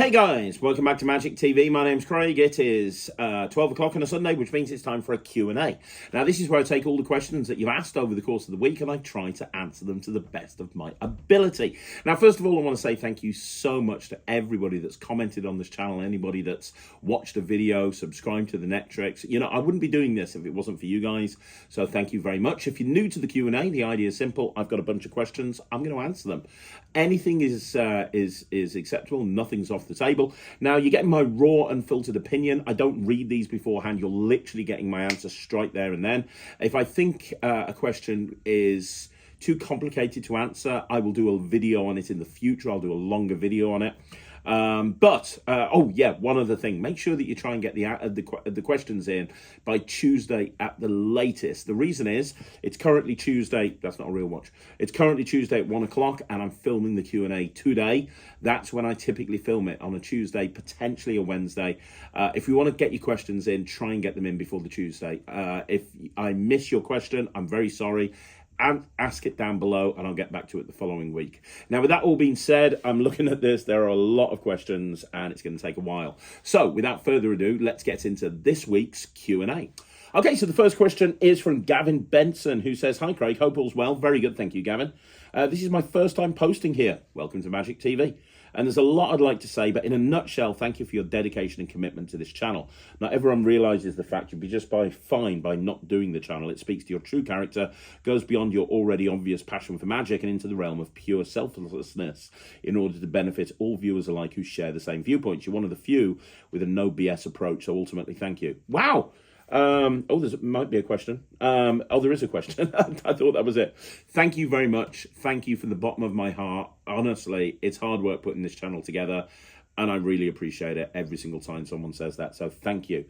Hey guys, welcome back to Magic TV. My name's Craig. It is 12 o'clock on a Sunday, which means it's time for a Q&A. Now, this is where I take all the questions that you've asked over the course of the week and I try to answer them to the best of my ability. Now, first of all, I want to say thank you so much to everybody that's commented on this channel, anybody that's watched a video, subscribed to the Netrix. You know, I wouldn't be doing this if it wasn't for you guys, so thank you very much. If you're new to the Q&A, the idea is simple. I've got a bunch of questions. I'm going to answer them. Anything is acceptable. Nothing's off the table. Now, you're getting my raw, unfiltered opinion. I don't read these beforehand. You're literally getting my answer straight there and then. If I think a question is too complicated to answer, I will do a video on it in the future. I'll do a longer video on it. Oh yeah, one other thing, make sure that you try and get the questions in by Tuesday at the latest. The reason is it's currently Tuesday. That's not a real watch. It's currently Tuesday at 1 o'clock and I'm filming the Q&A today. That's when I typically film it, on a Tuesday, potentially a Wednesday. If you want to get your questions in, try and get them in before the Tuesday. If I miss your question, I'm very sorry. And ask it down below and I'll get back to it the following week. Now, with that all being said, I'm looking at this. There are a lot of questions and it's going to take a while. So without further ado, let's get into this week's Q&A. Okay, so the first question is from Gavin Benson, who says, "Hi Craig, hope all's well." Very good, thank you, Gavin. This is my first time posting here. Welcome to Magic TV. And there's a lot I'd like to say, but in a nutshell, thank you for your dedication and commitment to this channel. Not everyone realizes the fact you'd be just fine by not doing the channel. It speaks to your true character, goes beyond your already obvious passion for magic and into the realm of pure selflessness in order to benefit all viewers alike who share the same viewpoints. You're one of the few with a no BS approach, so ultimately, thank you. Wow! There might be a question. There is a question. I thought that was it. Thank you very much. Thank you from the bottom of my heart. Honestly, it's hard work putting this channel together, and I really appreciate it every single time someone says that, so thank you.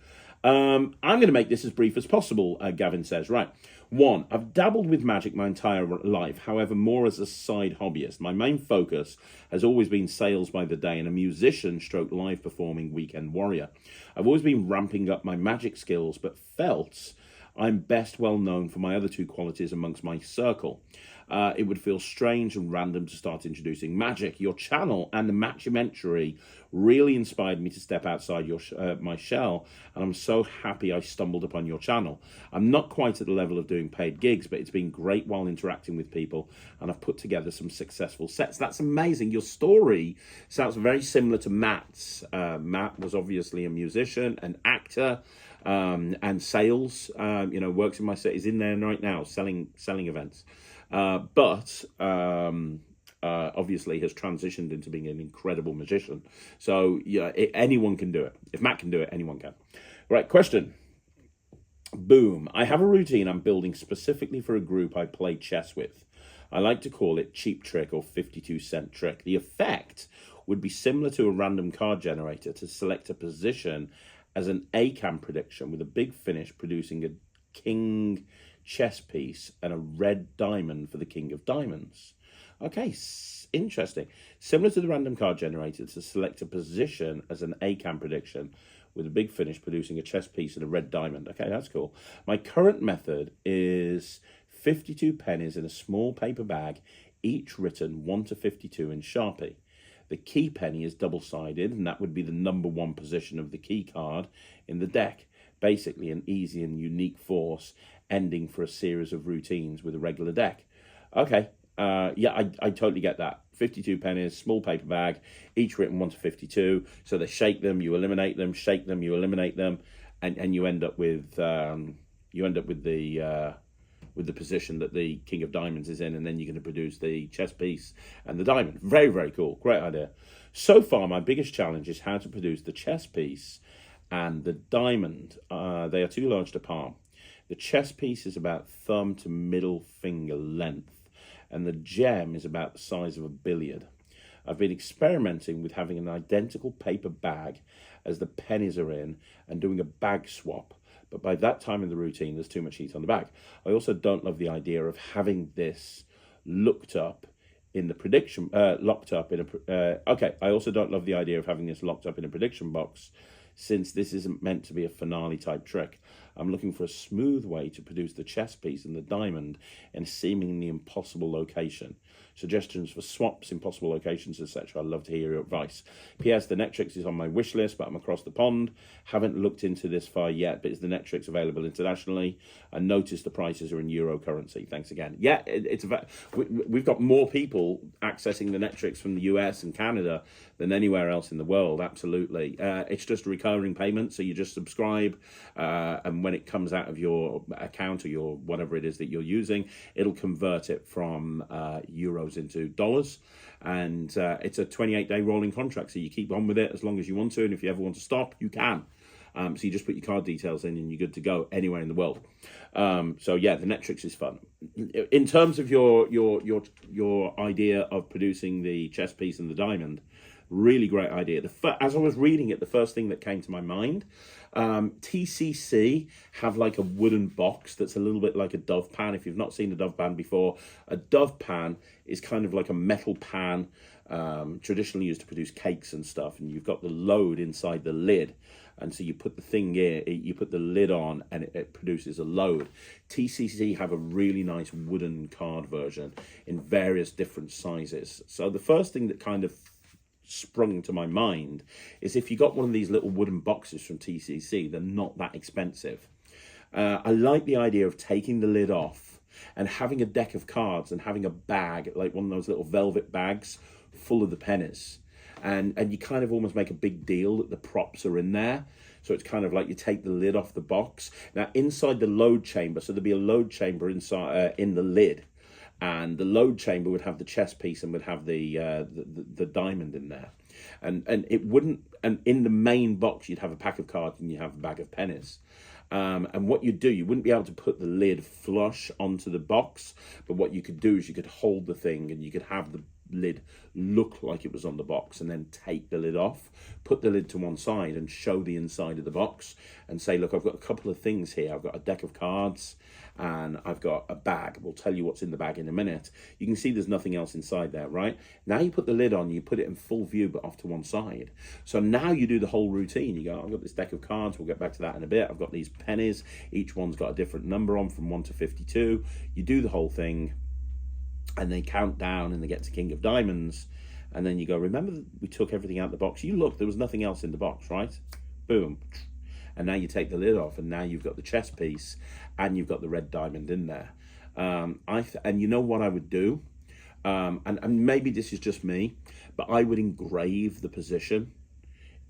I'm going to make this as brief as possible, Gavin says. Right. 1, I've dabbled with magic my entire life, however, more as a side hobbyist. My main focus has always been sales by the day and a musician stroke live performing weekend warrior. I've always been ramping up my magic skills, but felt I'm best well known for my other two qualities amongst my circle. It would feel strange and random to start introducing magic. Your channel and the Matchumentary really inspired me to step outside my shell, and I'm so happy I stumbled upon your channel. I'm not quite at the level of doing paid gigs, but it's been great while interacting with people, and I've put together some successful sets. That's amazing. Your story sounds very similar to Matt's. Matt was obviously a musician, an actor, and sales. Works in my set. He's in there right now selling events. But obviously has transitioned into being an incredible magician. So yeah, anyone can do it. If Matt can do it, anyone can. Right, question. Boom. I have a routine I'm building specifically for a group I play chess with. I like to call it cheap trick or 52-cent trick. The effect would be similar to a random card generator to select a position as an A-cam prediction with a big finish producing a king chess piece and a red diamond for the king of diamonds. Okay, interesting. Similar to the random card generator to select a position as an A-cam prediction with a big finish producing a chess piece and a red diamond. Okay, that's cool. My current method is 52 pennies in a small paper bag, each written 1 to 52 in Sharpie. The key penny is double-sided, and that would be the number 1 position of the key card in the deck. Basically an easy and unique force ending for a series of routines with a regular deck. Okay, yeah, I totally get that. 52 pennies, small paper bag, each written 1 to 52. So they shake them, you eliminate them, shake them, you eliminate them, and you end up with the position that the king of diamonds is in, and then you're going to produce the chess piece and the diamond. Very, very cool. Great idea. So far, my biggest challenge is how to produce the chess piece and the diamond. They are too large to palm. The chess piece is about thumb to middle finger length, and the gem is about the size of a billiard. I've been experimenting with having an identical paper bag as the pennies are in and doing a bag swap, but by that time in the routine, there's too much heat on the bag. I also don't love the idea of having this locked up in the prediction, I also don't love the idea of having this locked up in a prediction box, since this isn't meant to be a finale type trick. I'm looking for a smooth way to produce the chess piece and the diamond in a seemingly impossible location. Suggestions for swaps, impossible locations, etc. I'd love to hear your advice. P.S. The Netrix is on my wish list, but I'm across the pond. Haven't looked into this far yet, but is the Netrix available internationally? I noticed the prices are in euro currency. Thanks again. Yeah, we've got more people accessing the Netrix from the US and Canada than anywhere else in the world. Absolutely. It's just a recurring payment, so you just subscribe, and when it comes out of your account or your whatever it is that you're using, it'll convert it from euros into dollars, and it's a 28-day rolling contract, so you keep on with it as long as you want to, and if you ever want to stop, you can. So you just put your card details in and you're good to go anywhere in the world. So yeah, the Netrix is fun. In terms of your idea of producing the chess piece and the diamond, really great idea. As I was reading it, the first thing that came to my mind, TCC have like a wooden box that's a little bit like a dove pan. If you've not seen a dove pan before, a dove pan is kind of like a metal pan, traditionally used to produce cakes and stuff, and you've got the load inside the lid. And so you put the thing here, you put the lid on, and it produces a load. TCC have a really nice wooden card version in various different sizes. So the first thing that kind of sprung to my mind is if you got one of these little wooden boxes from TCC, they're not that expensive. I like the idea of taking the lid off and having a deck of cards and having a bag, like one of those little velvet bags full of the pennies. And you kind of almost make a big deal that the props are in there. So it's kind of like you take the lid off the box. Now, inside the load chamber, so there'd be a load chamber inside in the lid. And the load chamber would have the chess piece and would have the diamond in there. And it wouldn't, and in the main box, you'd have a pack of cards and you'd have a bag of pennies. And what you'd do, you wouldn't be able to put the lid flush onto the box, but what you could do is you could hold the thing and you could have the lid look like it was on the box, and then take the lid off, put the lid to one side and show the inside of the box and say, look, I've got a couple of things here. I've got a deck of cards and I've got a bag. We'll tell you what's in the bag in a minute. You can see there's nothing else inside there, right? Now you put the lid on, you put it in full view but off to one side. So now you do the whole routine. You go, I've got this deck of cards, we'll get back to that in a bit. I've got these pennies, each one's got a different number on from 1 to 52. You do the whole thing, and they count down and they get to King of Diamonds, and then you go, remember we took everything out of the box? You look, there was nothing else in the box, right? Boom. And now you take the lid off, and now you've got the chess piece and you've got the red diamond in there. And you know what I would do? And maybe this is just me, but I would engrave the position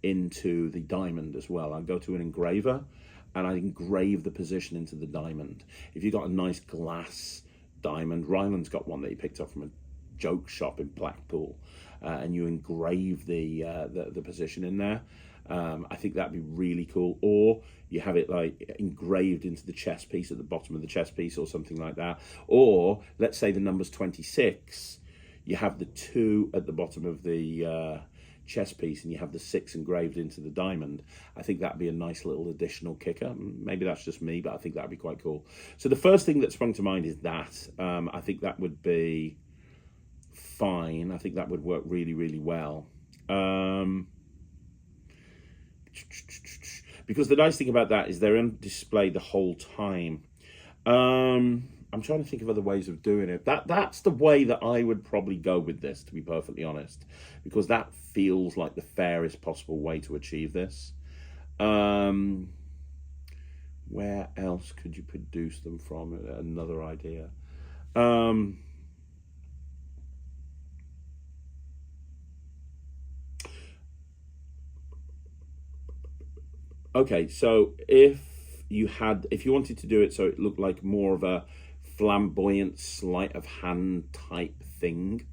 into the diamond as well. I'd go to an engraver and I'd engrave the position into the diamond. If you've got a nice glass diamond, Ryland's got one that he picked up from a joke shop in Blackpool, and you engrave the position in there. I think that'd be really cool. Or you have it like engraved into the chess piece at the bottom of the chess piece or something like that. Or let's say the number's 26, you have the 2 at the bottom of the chess piece and you have the 6 engraved into the diamond. I think that'd be a nice little additional kicker. Maybe that's just me, but I think that'd be quite cool. So the first thing that sprung to mind is that. I think that would be fine. I think that would work really, really well. Because the nice thing about that is they're on display the whole time. I'm trying to think of other ways of doing it. That's the way that I would probably go with this, to be perfectly honest, because that feels like the fairest possible way to achieve this. Where else could you produce them from? Another idea. Okay, so if you wanted to do it so it looked like more of a flamboyant sleight of hand type thing,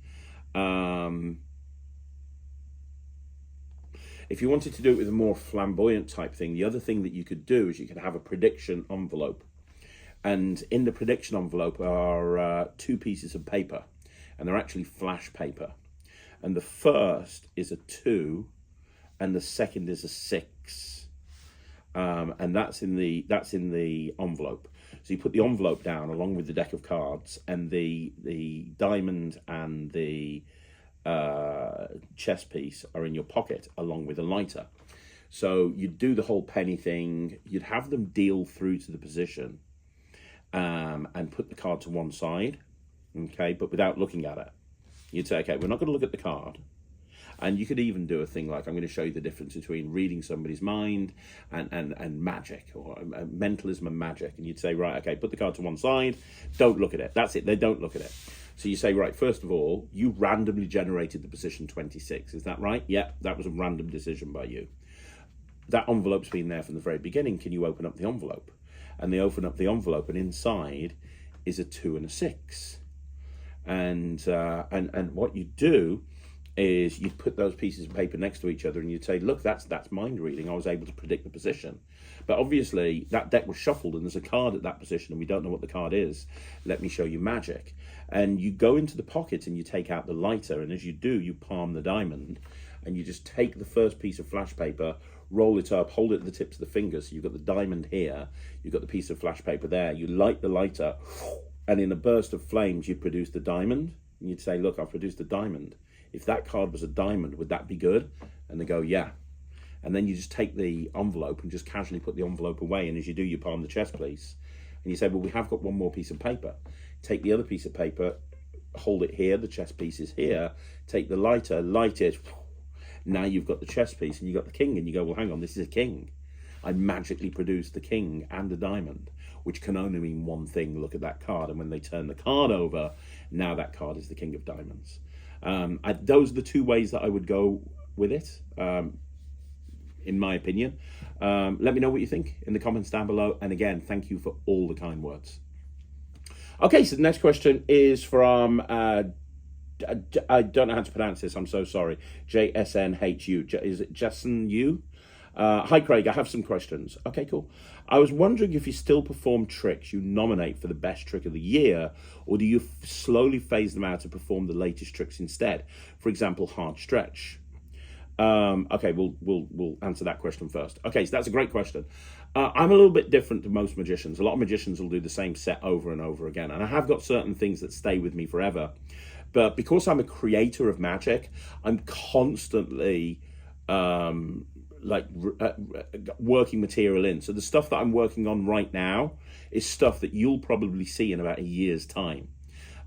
if you wanted to do it with a more flamboyant type thing, the other thing that you could do is you could have a prediction envelope, and in the prediction envelope are 2 pieces of paper, and they're actually flash paper, and the first is a 2 and the second is a 6. And that's in the envelope. So you put the envelope down along with the deck of cards, and the diamond and the chess piece are in your pocket along with a lighter. So you'd do the whole penny thing, you'd have them deal through to the position, and put the card to one side, okay, but without looking at it. You'd say, okay, we're not going to look at the card. And you could even do a thing like, I'm going to show you the difference between reading somebody's mind and magic, or mentalism and magic. And you'd say, right, okay, put the card to one side, don't look at it. That's it, they don't look at it. So you say, right, first of all, you randomly generated the position 26. Is that right? Yeah, that was a random decision by you. That envelope's been there from the very beginning. Can you open up the envelope? And they open up the envelope, and inside is a 2 and a 6. And what you do is you'd put those pieces of paper next to each other, and you'd say, look, that's mind reading. I was able to predict the position. But obviously that deck was shuffled, and there's a card at that position, and we don't know what the card is. Let me show you magic. And you go into the pocket and you take out the lighter, and as you do, you palm the diamond, and you just take the first piece of flash paper, roll it up, hold it at the tips of the fingers. So you've got the diamond here, you've got the piece of flash paper there. You light the lighter, and in a burst of flames, you produce the diamond. And you'd say, look, I've produced a diamond. If that card was a diamond, would that be good? And they go, yeah. And then you just take the envelope and just casually put the envelope away. And as you do, you palm the chess piece. And you say, well, we have got one more piece of paper. Take the other piece of paper, hold it here, the chess piece is here. Take the lighter, light it. Now you've got the chess piece and you've got the king. And you go, well, hang on, this is a king. I magically produced the king and a diamond, which can only mean one thing. Look at that card. And when they turn the card over, now that card is the king of diamonds. Those are the two ways that I would go with it, in my opinion. Let me know what you think in the comments down below. And again, thank you for all the kind words. Okay, so the next question is from, I don't know how to pronounce this, I'm so sorry. JSNHU. Is it Jason U? Hi, Craig, I have some questions. Okay, cool. I was wondering if you still perform tricks you nominate for the best trick of the year, or do you slowly phase them out to perform the latest tricks instead? For example, hard stretch. Okay, we'll answer that question first. Okay, so that's a great question. I'm a little bit different to most magicians. A lot of magicians will do the same set over and over again, and I have got certain things that stay with me forever. But because I'm a creator of magic, I'm constantly working material in. So the stuff that I'm working on right now is stuff that you'll probably see in about a year's time.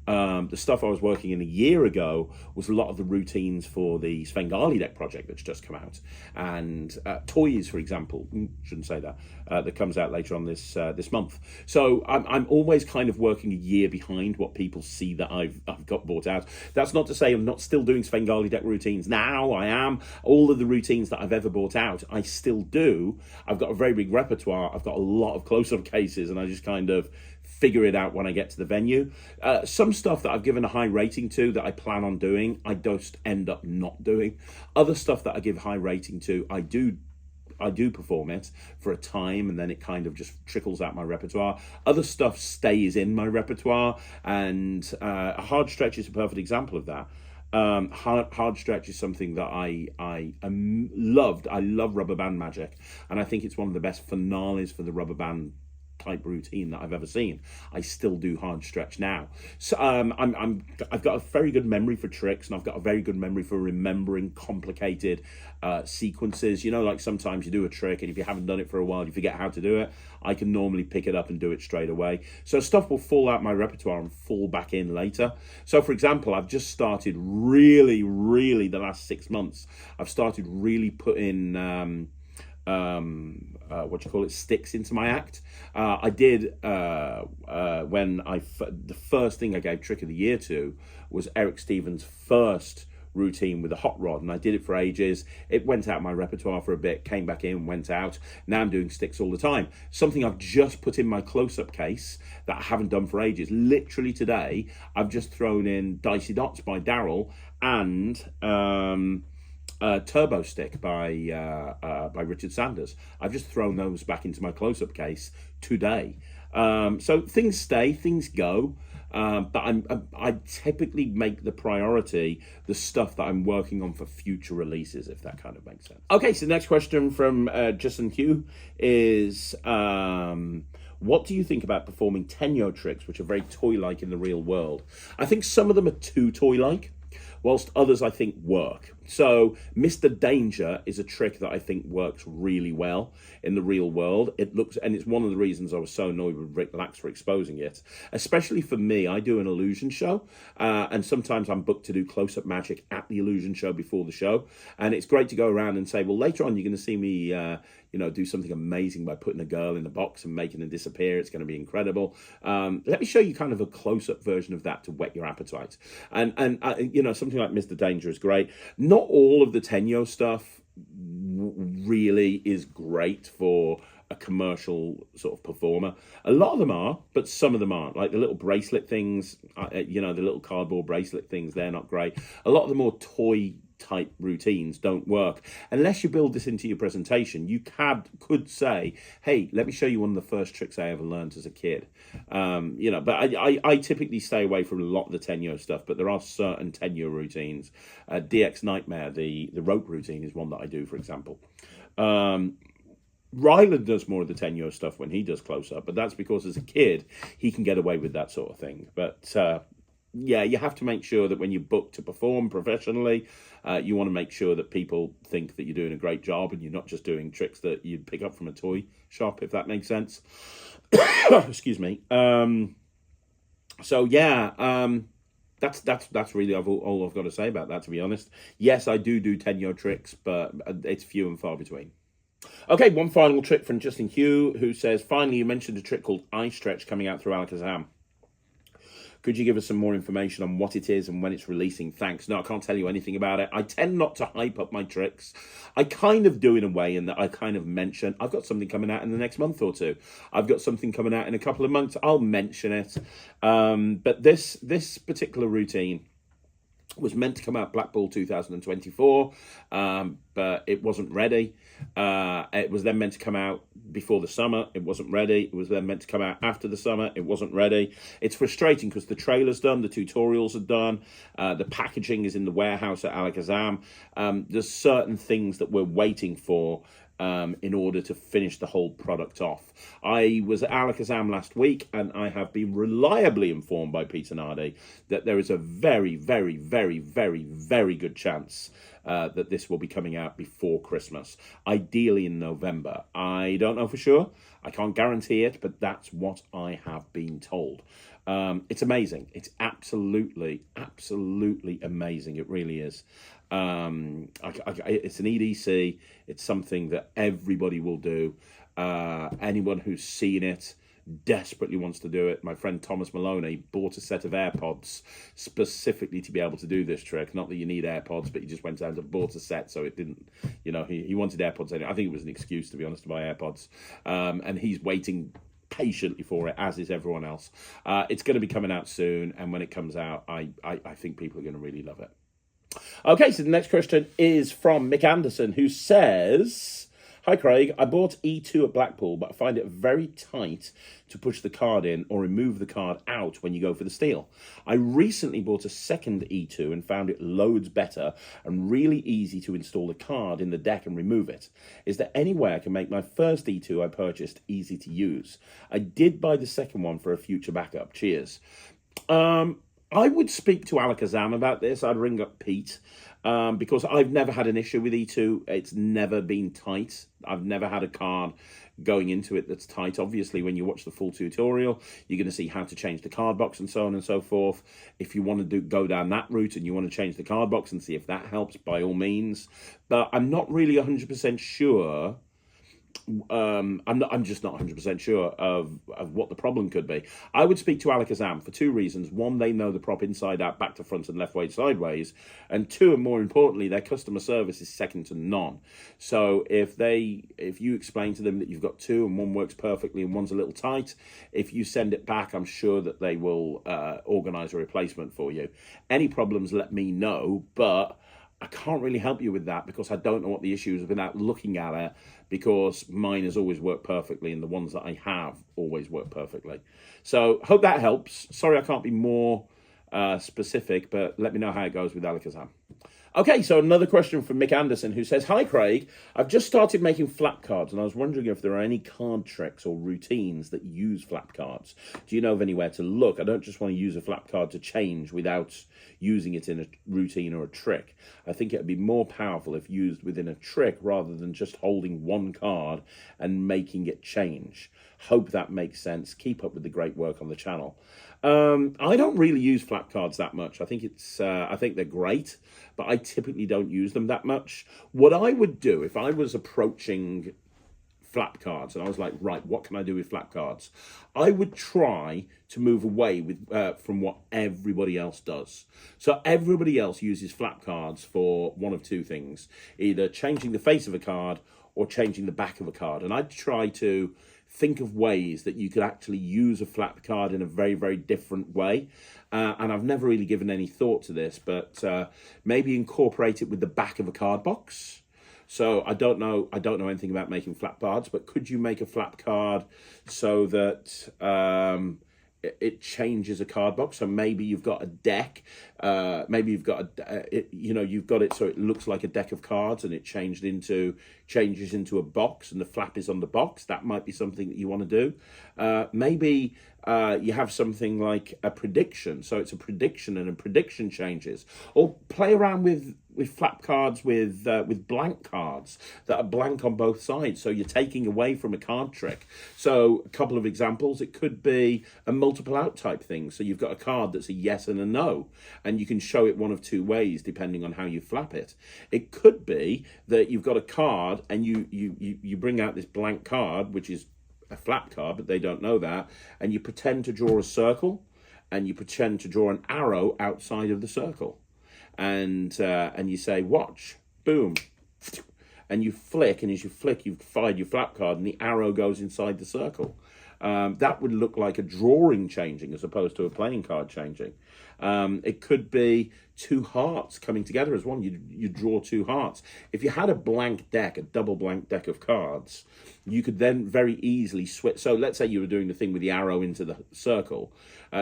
The stuff I was working in a year ago was a lot of the routines for the Svengali deck project that's just come out, and toys, for example, shouldn't say that, that comes out later on this month. So I'm always kind of working a year behind what people see that I've got bought out. That's not to say I'm not still doing Svengali deck routines now. I am. All of the routines that I've ever bought out, I still do. I've got a very big repertoire. I've got a lot of close-up cases, and I just kind of figure it out when I get to the venue. Some stuff that I've given a high rating to that I plan on doing, I just end up not doing. Other stuff that I give high rating to, I do perform it for a time, and then it kind of just trickles out my repertoire. Other stuff stays in my repertoire, and a hard stretch is a perfect example of that. Hard stretch is something that I loved. I love rubber band magic, and I think it's one of the best finales for the rubber band type routine that I've ever seen. I still do hard stretch now. So I've got a very good memory for tricks, and I've got a very good memory for remembering complicated sequences. You know, like sometimes you do a trick, and if you haven't done it for a while, you forget how to do it. I can normally pick it up and do it straight away. So stuff will fall out my repertoire and fall back in later. So for example, I've just started really the last 6 months, I've started really putting sticks into my act. I did when the first thing I gave trick of the year to was Eric Stevens' first routine with a hot rod, and I did it for ages. It went out my repertoire for a bit, came back in, went out. Now I'm doing sticks all the time. Something I've just put in my close-up case that I haven't done for ages. Literally today, I've just thrown in Dicey Dots by Daryl and Turbo Stick by Richard Sanders. I've just thrown those back into my close-up case today. So things stay, things go, but I typically make the priority the stuff that I'm working on for future releases, if that kind of makes sense. Okay, so the next question from Justin Hugh is, what do you think about performing Tenyo tricks, which are very toy-like in the real world? I think some of them are too toy-like. whilst others I think work. So Mr. Danger is a trick that I think works really well in the real world. And it's one of the reasons I was so annoyed with Rick Lax for exposing it. Especially for me, I do an illusion show, and sometimes I'm booked to do close-up magic at the illusion show before the show. And it's great to go around and say, well, later on you're going to see me do something amazing by putting a girl in a box and making her disappear. It's going to be incredible. Let me show you kind of a close-up version of that to whet your appetite. And something like Mr. Danger is great. Not all of the Tenyo stuff really is great for a commercial sort of performer. A lot of them are, but some of them aren't. Like the little bracelet things, the little cardboard bracelet things, they're not great. A lot of the more toy type routines don't work unless you build this into your presentation. You could say, hey, let me show you one of the first tricks I ever learned as a kid. But I typically stay away from a lot of the Tenyo stuff, but there are certain Tenyo routines. DX Nightmare, the rope routine, is one that I do, for example. Ryland does more of the Tenyo stuff when he does close-up, but that's because as a kid he can get away with that sort of thing. But you have to make sure that when you book to perform professionally, you want to make sure that people think that you're doing a great job and you're not just doing tricks that you'd pick up from a toy shop, if that makes sense. Excuse me. That's really all I've got to say about that, to be honest. Yes, I do Tenyo tricks, but it's few and far between. Okay, one final trick from Justin Hugh, who says, finally, you mentioned a trick called iStretch coming out through Alakazam. Could you give us some more information on what it is and when it's releasing? Thanks. No, I can't tell you anything about it. I tend not to hype up my tricks. I kind of do in a way in that I kind of mention, I've got something coming out in the next month or two. I've got something coming out in a couple of months. I'll mention it. But this particular routine was meant to come out Blackpool 2024, but it wasn't ready. It was then meant to come out before the summer. It wasn't ready. It was then meant to come out after the summer. It wasn't ready. It's frustrating because the trailer's done, the tutorials are done, the packaging is in the warehouse at Alakazam. There's certain things that we're waiting for in order to finish the whole product off. I was at Alakazam last week, and I have been reliably informed by Peter Nardi that there is a very, very, very, very, very good chance that this will be coming out before Christmas, ideally in November. I don't know for sure. I can't guarantee it, but that's what I have been told. It's amazing. It's absolutely, absolutely amazing. It really is. It's an EDC. It's something that everybody will do. Anyone who's seen it desperately wants to do it. My friend Thomas Maloney bought a set of AirPods specifically to be able to do this trick. Not that you need AirPods, but he just went out and bought a set, so it didn't, he wanted AirPods anyway. I think it was an excuse, to be honest, to buy AirPods. And he's waiting patiently for it, as is everyone else. It's going to be coming out soon, and when it comes out, I think people are going to really love it. Okay, so the next question is from Mick Anderson, who says, hi Craig, I bought E2 at Blackpool, but I find it very tight to push the card in or remove the card out when you go for the steal. I recently bought a second E2 and found it loads better and really easy to install the card in the deck and remove it. Is there any way I can make my first E2 I purchased easy to use? I did buy the second one for a future backup. Cheers. I would speak to Alakazam about this. I'd ring up Pete because I've never had an issue with E2. It's never been tight. I've never had a card going into it that's tight. Obviously, when you watch the full tutorial, you're going to see how to change the card box and so on and so forth. If you want to go down that route and you want to change the card box and see if that helps, by all means. But I'm not really 100% sure. I'm just not 100% sure of what the problem could be. I would speak to Alakazam for two reasons. One, they know the prop inside out, back to front, and left way sideways. And two, and more importantly, their customer service is second to none. So if you explain to them that you've got two and one works perfectly and one's a little tight, if you send it back, I'm sure that they will organise a replacement for you. Any problems, let me know, but I can't really help you with that because I don't know what the issue is without looking at it, because mine has always worked perfectly and the ones that I have always work perfectly. So hope that helps. Sorry I can't be more specific, but let me know how it goes with Alakazam. Okay, so another question from Mick Anderson, who says, "Hi Craig, I've just started making flap cards and I was wondering if there are any card tricks or routines that use flap cards. Do you know of anywhere to look? I don't just want to use a flap card to change without using it in a routine or a trick. I think it would be more powerful if used within a trick rather than just holding one card and making it change. Hope that makes sense. Keep up with the great work on the channel." I don't really use flap cards that much. I think I think they're great, but I typically don't use them that much. What I would do if I was approaching flap cards and I was like, right, what can I do with flap cards? I would try to move away from what everybody else does. So everybody else uses flap cards for one of two things, either changing the face of a card or changing the back of a card. And I'd try to think of ways that you could actually use a flap card in a very, very different way. And I've never really given any thought to this, but maybe incorporate it with the back of a card box. So I don't know anything about making flap cards, but could you make a flap card so that it changes a card box? So maybe you've got a deck, maybe you've got you've got it so it looks like a deck of cards and it changes into a box and the flap is on the box. That might be something that you want to do. Maybe you have something like a prediction, so it's a prediction and a prediction changes, or play around with flap cards with blank cards that are blank on both sides, so you're taking away from a card trick. So a couple of examples, it could be a multiple out type thing, so you've got a card that's a yes and a no, and you can show it one of two ways depending on how you flap it. It could be that you've got a card and you bring out this blank card, which is a flap card, but they don't know that, and you pretend to draw a circle and you pretend to draw an arrow outside of the circle, and you say watch, boom, and you flick, and as you flick you've fired your flap card and the arrow goes inside the circle. That would look like a drawing changing as opposed to a playing card changing. It could be two hearts coming together as one. You draw two hearts. If you had a blank deck, a double blank deck of cards, you could then very easily switch. So let's say you were doing the thing with the arrow into the circle.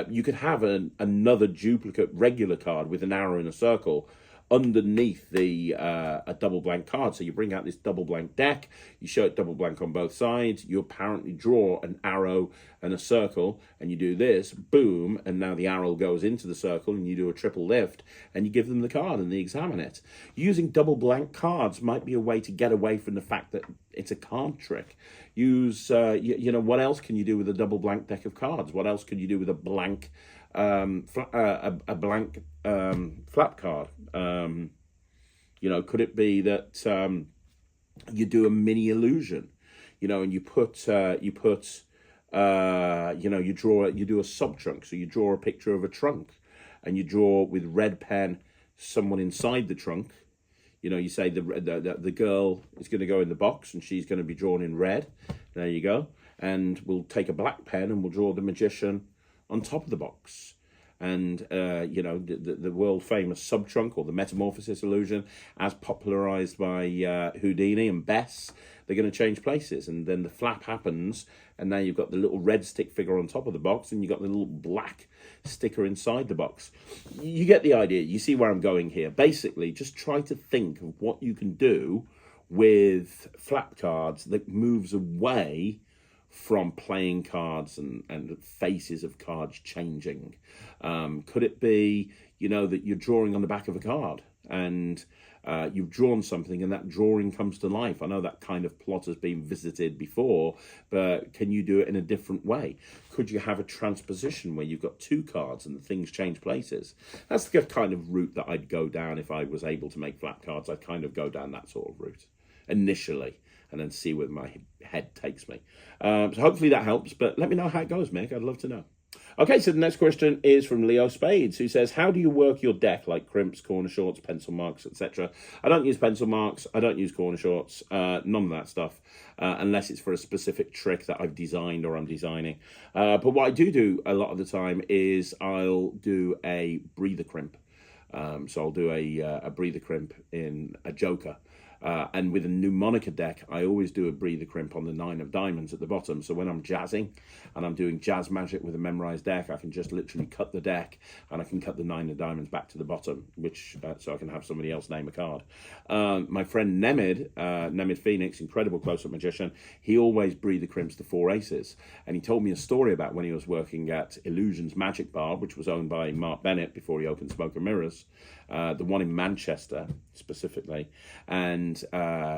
You could have another duplicate regular card with an arrow in a circle underneath a double blank card. So you bring out this double blank deck, you show it double blank on both sides, you apparently draw an arrow and a circle, and you do this, boom, and now the arrow goes into the circle, and you do a triple lift, and you give them the card and they examine it. Using double blank cards might be a way to get away from the fact that it's a card trick. Use, what else can you do with a double blank deck of cards? What else could you do with a blank flap card? Could it be that you do a mini illusion, and you do a sub trunk, so you draw a picture of a trunk, and you draw with red pen someone inside the trunk. You say the girl is going to go in the box and she's going to be drawn in red. There you go. And we'll take a black pen and we'll draw the magician on top of the box. And, the world-famous sub-trunk, or the metamorphosis illusion, as popularized by Houdini and Bess, they're going to change places. And then the flap happens, and now you've got the little red stick figure on top of the box, and you've got the little black sticker inside the box. You get the idea. You see where I'm going here. Basically, just try to think of what you can do with flap cards that moves away from playing cards and faces of cards changing. Could it be, that you're drawing on the back of a card and you've drawn something and that drawing comes to life? I know that kind of plot has been visited before, but can you do it in a different way? Could you have a transposition where you've got two cards and the things change places? That's the kind of route that I'd go down if I was able to make flap cards. I'd kind of go down that sort of route initially, and then see where my head takes me. So hopefully that helps, but let me know how it goes, Mick. I'd love to know. Okay, so the next question is from Leo Spades, who says, how do you work your deck, like crimps, corner shorts, pencil marks, etc.? I don't use pencil marks. I don't use corner shorts. None of that stuff, unless it's for a specific trick that I've designed or I'm designing. But what I do a lot of the time is I'll do a breather crimp. So I'll do a breather crimp in a joker. And with a mnemonic deck, I always do a breather crimp on the 9 of diamonds at the bottom. So when I'm jazzing and I'm doing jazz magic with a memorized deck, I can just literally cut the deck and I can cut the 9 of diamonds back to the bottom, which so I can have somebody else name a card. My friend Nemid Phoenix, incredible close-up magician, he always breather crimps the 4 aces. And he told me a story about when he was working at Illusions Magic Bar, which was owned by Mark Bennett before he opened Smoke and Mirrors, the one in Manchester specifically. And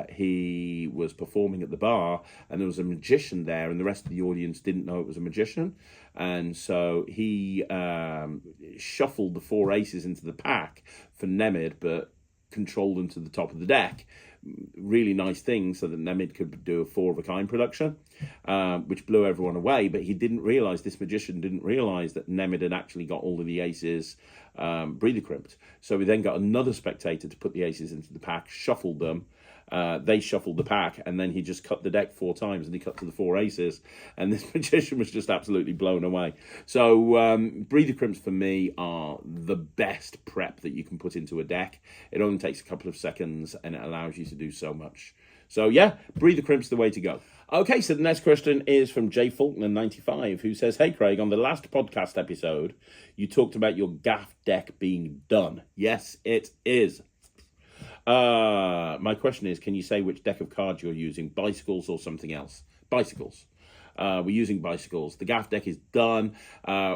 he was performing at the bar and there was a magician there and the rest of the audience didn't know it was a magician. And so he shuffled the 4 aces into the pack for Nemid, but controlled them to the top of the deck. Really nice thing so that Nemid could do a 4 of a kind production, which blew everyone away. But he didn't realize, this magician didn't realize that Nemid had actually got all of the aces breather crimped. So we then got another spectator to put the aces into the pack, shuffled them. They shuffled the pack, and then he just cut the deck 4 times, and he cut to the 4 aces, and this magician was just absolutely blown away. So breather crimps for me are the best prep that you can put into a deck. It only takes a couple of seconds, and it allows you to do so much. So yeah, breather crimps the way to go. Okay, so the next question is from Jay Faulkner95, who says, "Hey Craig, on the last podcast episode, you talked about your Gaffed deck being done. Yes, it is. My question is, can you say which deck of cards you're using, bicycles or something else?" Bicycles. We're using bicycles. The Gaffed deck is done.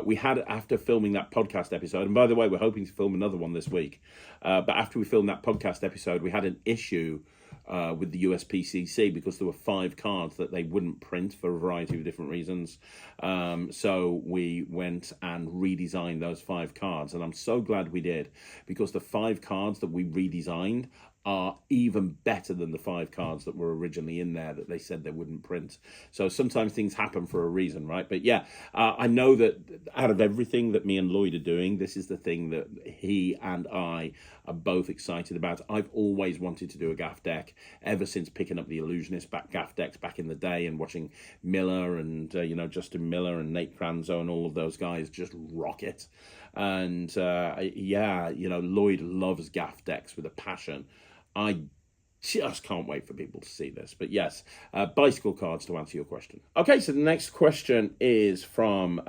We had, after filming that podcast episode, and by the way, we're hoping to film another one this week, but after we filmed that podcast episode, we had an issue with the USPCC because there were 5 cards that they wouldn't print for a variety of different reasons. So we went and redesigned those 5 cards, and I'm so glad we did, because the 5 cards that we redesigned are even better than the 5 cards that were originally in there that they said they wouldn't print. So sometimes things happen for a reason, right? But yeah, I know that out of everything that me and Lloyd are doing, this is the thing that he and I are both excited about. I've always wanted to do a Gaffed deck ever since picking up the Illusionist Gaffed decks back in the day and watching Miller and Justin Miller and Nate Franzo and all of those guys just rock it. And yeah, Lloyd loves Gaffed decks with a passion. I just can't wait for people to see this. But yes, bicycle cards to answer your question. Okay, so the next question is from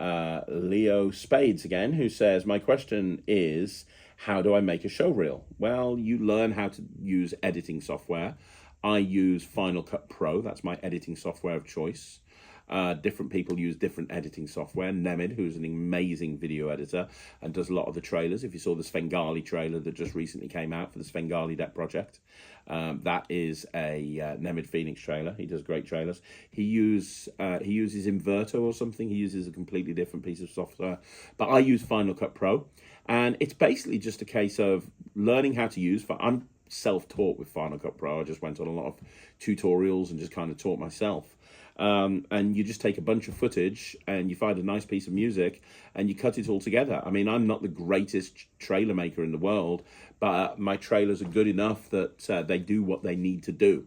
Leo Spades again, who says, "My question is, how do I make a show reel?" Well, you learn how to use editing software. I use Final Cut Pro. That's my editing software of choice. Different people use different editing software. Nemid, who's an amazing video editor and does a lot of the trailers. If you saw the Svengali trailer that just recently came out for the Svengali deck project, that is a Nemid Phoenix trailer. He does great trailers. He uses Inverto or something. He uses a completely different piece of software. But I use Final Cut Pro. And it's basically just a case of learning how to use. I'm self-taught with Final Cut Pro. I just went on a lot of tutorials and just kind of taught myself. And you just take a bunch of footage and you find a nice piece of music and you cut it all together. I mean, I'm not the greatest trailer maker in the world, but my trailers are good enough that they do what they need to do.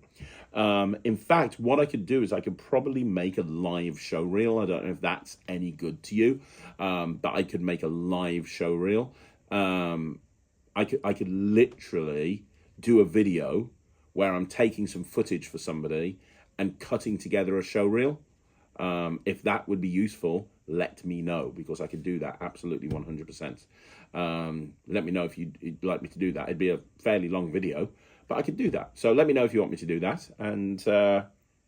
In fact, what I could do is I could probably make a live show reel. I don't know if that's any good to you, but I could make a live show reel. I could literally do a video where I'm taking some footage for somebody and cutting together a show reel. If that would be useful, let me know, because I could do that absolutely 100%. Let me know if you'd like me to do that. It'd be a fairly long video, but I could do that. So let me know if you want me to do that. And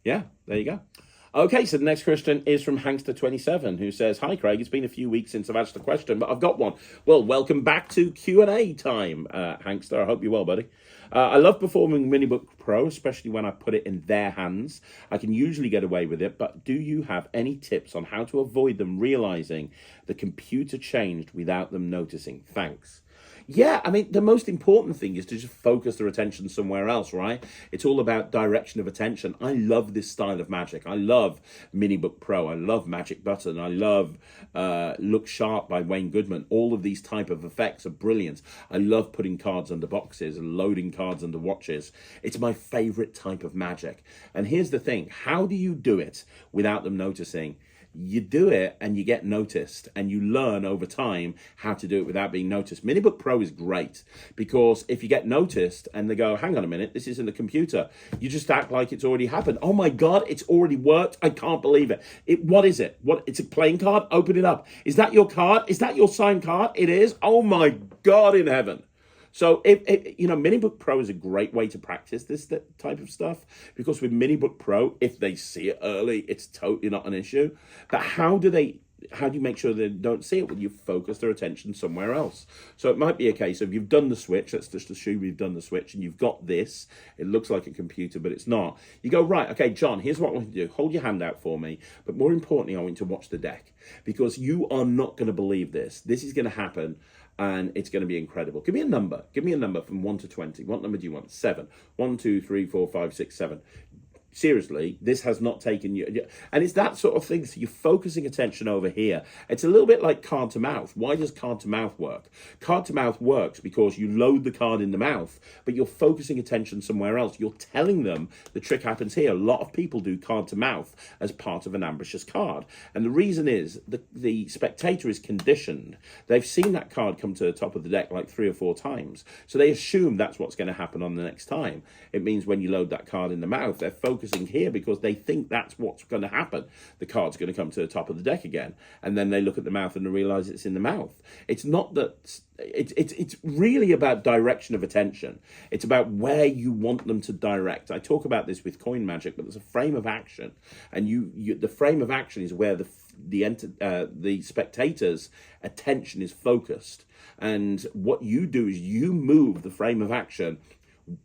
yeah, there you go. Okay, so the next question is from Hankster27, who says, "Hi Craig, it's been a few weeks since I've asked a question, but I've got one." Well, welcome back to Q&A time, Hankster. I hope you're well, buddy. I love performing Minibook Pro, especially when I put it in their hands. I can usually get away with it, but do you have any tips on how to avoid them realizing the computer changed without them noticing? Thanks. Yeah, I mean, the most important thing is to just focus their attention somewhere else, right? It's all about direction of attention. I love this style of magic. I love Minibook Pro. I love Magic Button. I love Look Sharp by Wayne Goodman. All of these type of effects are brilliant. I love putting cards under boxes and loading cards under watches. It's my favorite type of magic. And here's the thing. How do you do it without them noticing? You do it and you get noticed, and you learn over time how to do it without being noticed. Minibook Pro is great because if you get noticed and they go, hang on a minute, this isn't a computer, you just act like it's already happened. Oh my God, it's already worked. I can't believe it. What is it? It's a playing card? Open it up. Is that your card? Is that your signed card? It is? Oh my God in heaven. So, Minibook Pro is a great way to practice this type of stuff, because with Minibook Pro, if they see it early, it's totally not an issue. But how do you make sure they don't see it? Well, you focus their attention somewhere else. So it might be a case of you've done the switch. Let's just assume you've done the switch and you've got this. It looks like a computer, but it's not. You go, right, okay, John, here's what I want you to do. Hold your hand out for me. But more importantly, I want you to watch the deck, because you are not going to believe this. This is going to happen. And it's going to be incredible. Give me a number. Give me a number from 1 to 20. What number do you want? 7. 1, 2, 3, 4, 5, 6, 7. Seriously, this has not taken you. And it's that sort of thing. So you're focusing attention over here. It's a little bit like card to mouth. Why does card to mouth work? Card to mouth works because you load the card in the mouth, but you're focusing attention somewhere else. You're telling them the trick happens here. A lot of people do card to mouth as part of an ambitious card. And the reason is the spectator is conditioned. They've seen that card come to the top of the deck like 3 or 4 times. So they assume that's what's going to happen on the next time. It means when you load that card in the mouth, they're focusing here because they think that's what's going to happen. The card's going to come to the top of the deck again, and then they look at the mouth and they realize it's in the mouth. It's not that. It's really about direction of attention. It's about where you want them to direct. I talk about this with coin magic, but there's a frame of action, and the frame of action is where the spectator's attention is focused. And what you do is you move the frame of action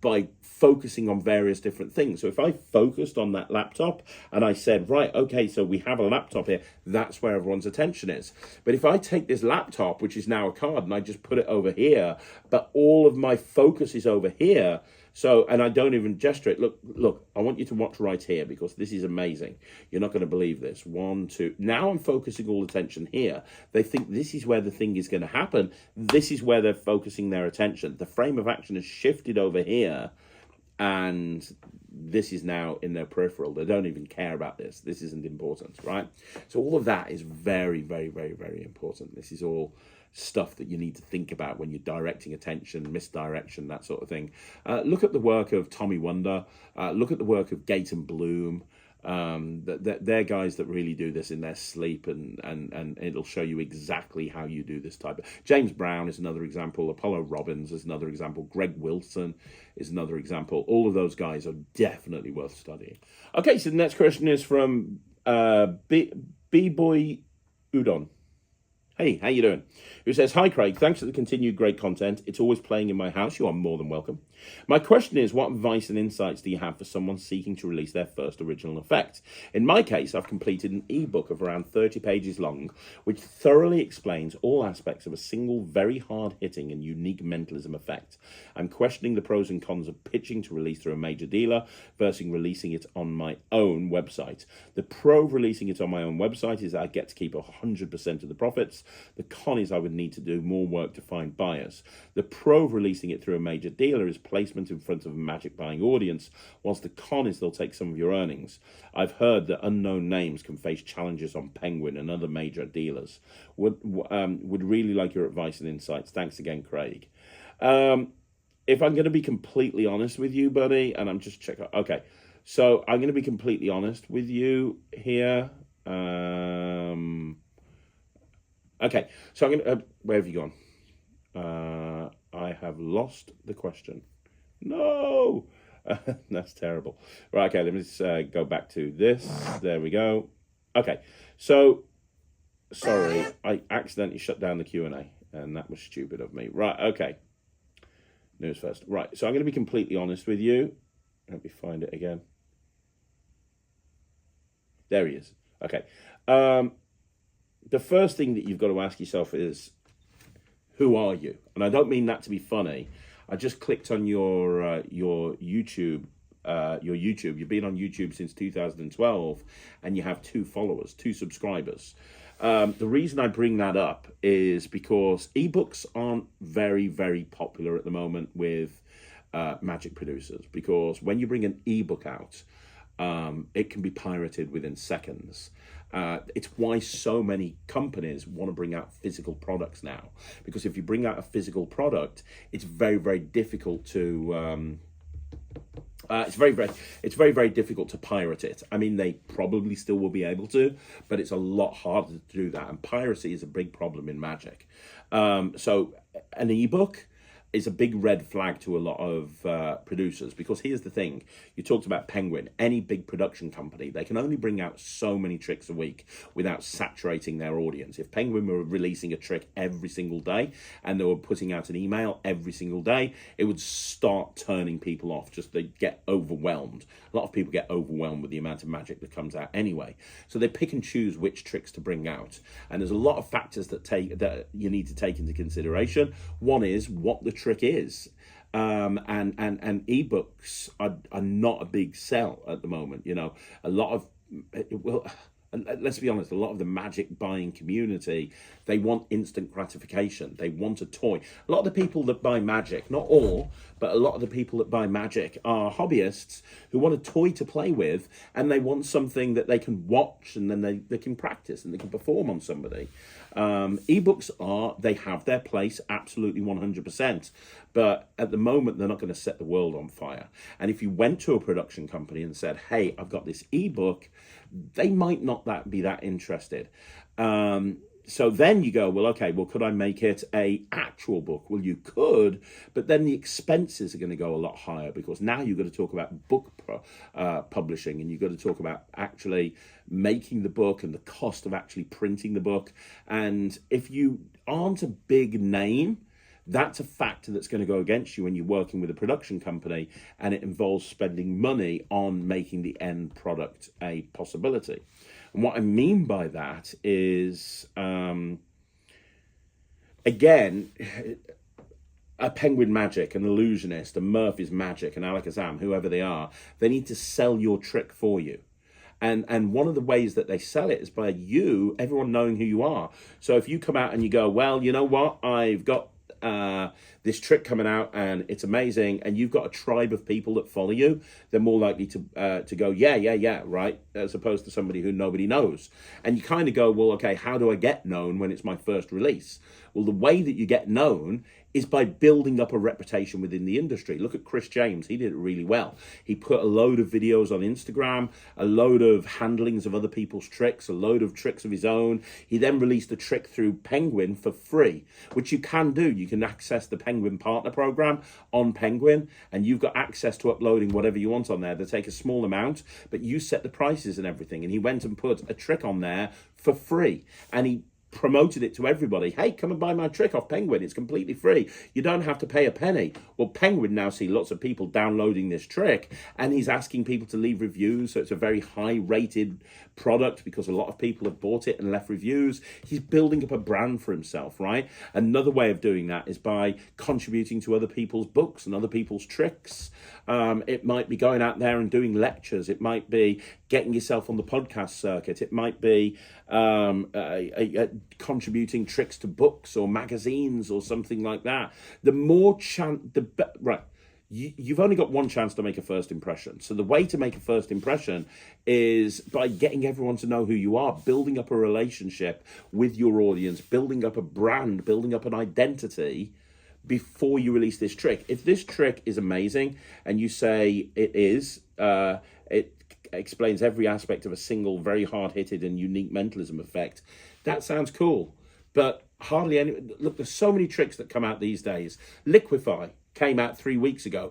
by focusing on various different things. So if I focused on that laptop and I said, right, okay, so we have a laptop here, that's where everyone's attention is. But if I take this laptop, which is now a card, and I just put it over here, but all of my focus is over here, and I don't even gesture it. Look, I want you to watch right here, because this is amazing. You're not going to believe this. 1, 2. Now I'm focusing all attention here. They think this is where the thing is going to happen. This is where they're focusing their attention. The frame of action has shifted over here, and this is now in their peripheral. They don't even care about this. This isn't important, right? So all of that is very, very, very, very important. This is all stuff that you need to think about when you're directing attention, misdirection, that sort of thing. Look at the work of Tommy Wonder. Look at the work of Gate and Bloom. They're guys that really do this in their sleep, and it'll show you exactly how you do this type of. James Brown is another example. Apollo Robbins is another example. Greg Wilson is another example. All of those guys are definitely worth studying. Okay, so the next question is from B-Boy Udon. Hey, how you doing? Who says, hi, Craig. Thanks for the continued great content. It's always playing in my house. You are more than welcome. My question is, what advice and insights do you have for someone seeking to release their first original effect? In my case, I've completed an ebook of around 30 pages long, which thoroughly explains all aspects of a single, very hard-hitting and unique mentalism effect. I'm questioning the pros and cons of pitching to release through a major dealer versus releasing it on my own website. The pro of releasing it on my own website is I get to keep 100% of the profits. The con is I would need to do more work to find buyers. The pro of releasing it through a major dealer is placement in front of a magic buying audience, whilst the con is they'll take some of your earnings. I've heard that unknown names can face challenges on Penguin and other major dealers. Would really like your advice and insights. Thanks again, Craig. If I'm going to be completely honest with you, buddy, and I'm just checking. Okay, so I'm going to be completely honest with you here. Okay, so I'm going to... where have you gone? I have lost the question. No! That's terrible. Right, okay, let me just go back to this. There we go. Okay, so... Sorry, I accidentally shut down the Q&A, and that was stupid of me. Right, okay. News first. Right, so I'm going to be completely honest with you. Let me find it again. There he is. Okay. The first thing that you've got to ask yourself is, who are you? And I don't mean that to be funny. I just clicked on your YouTube. You've been on YouTube since 2012, and you have 2 followers, 2 subscribers. The reason I bring that up is because ebooks aren't very, very popular at the moment with magic producers, because when you bring an ebook out, it can be pirated within seconds. It's why so many companies want to bring out physical products now, because if you bring out a physical product, it's very, very difficult to it's very, very difficult to pirate it. I mean, they probably still will be able to, but it's a lot harder to do that. And piracy is a big problem in Magic. So an ebook is a big red flag to a lot of producers, because here's the thing. You talked about Penguin. Any big production company, they can only bring out so many tricks a week without saturating their audience. If Penguin were releasing a trick every single day and they were putting out an email every single day, it would start turning people off. Just they'd get overwhelmed. A lot of people get overwhelmed with the amount of magic that comes out anyway. So they pick and choose which tricks to bring out. And there's a lot of factors that you need to take into consideration. One is what the trick is. And ebooks are not a big sell at the moment. You know, a lot of, well, let's be honest, a lot of the magic buying community, they want instant gratification. They want a toy. A lot of the people that buy magic, not all, but a lot of the people that buy magic are hobbyists who want a toy to play with, and they want something that they can watch and then they can practice and they can perform on somebody. Ebooks they have their place, absolutely 100%. But at the moment, they're not going to set the world on fire. And if you went to a production company and said, hey, I've got this ebook, they might not be that interested. So then you go, well, okay, well, could I make it a actual book? Well, you could, but then the expenses are going to go a lot higher, because now you've got to talk about book publishing, and you've got to talk about actually making the book and the cost of actually printing the book. And if you aren't a big name, that's a factor that's going to go against you when you're working with a production company, and it involves spending money on making the end product a possibility. And what I mean by that is, again, a Penguin Magic, an Illusionist, a Murphy's Magic, an Alakazam, whoever they are, they need to sell your trick for you. And one of the ways that they sell it is by everyone knowing who you are. So if you come out and you go, well, you know what, I've got this trick coming out and it's amazing, and you've got a tribe of people that follow you, they're more likely to go, yeah, right, as opposed to somebody who nobody knows. And you kind of go, well, okay, how do I get known when it's my first release? Well, the way that you get known is by building up a reputation within the industry. Look at Chris James. He did it really well. He put a load of videos on Instagram, a load of handlings of other people's tricks, a load of tricks of his own. He then released a trick through Penguin for free, which you can do. You can access the Penguin Partner Program on Penguin, and you've got access to uploading whatever you want on there. They take a small amount, but you set the prices and everything. And he went and put a trick on there for free, and he promoted it to everybody. Hey, come and buy my trick off Penguin. It's completely free. You don't have to pay a penny. Well, Penguin now see lots of people downloading this trick, and he's asking people to leave reviews. So it's a very high rated product because a lot of people have bought it and left reviews. He's building up a brand for himself, right? Another way of doing that is by contributing to other people's books and other people's tricks. It might be going out there and doing lectures. It might be getting yourself on the podcast circuit. It might be contributing tricks to books or magazines or something like that. The more right. You've only got one chance to make a first impression. So the way to make a first impression is by getting everyone to know who you are, building up a relationship with your audience, building up a brand, building up an identity before you release this trick. If this trick is amazing and you say it is, it explains every aspect of a single very hard-hitted and unique mentalism effect, that sounds cool. But hardly any... Look, there's so many tricks that come out these days. Liquify came out 3 weeks ago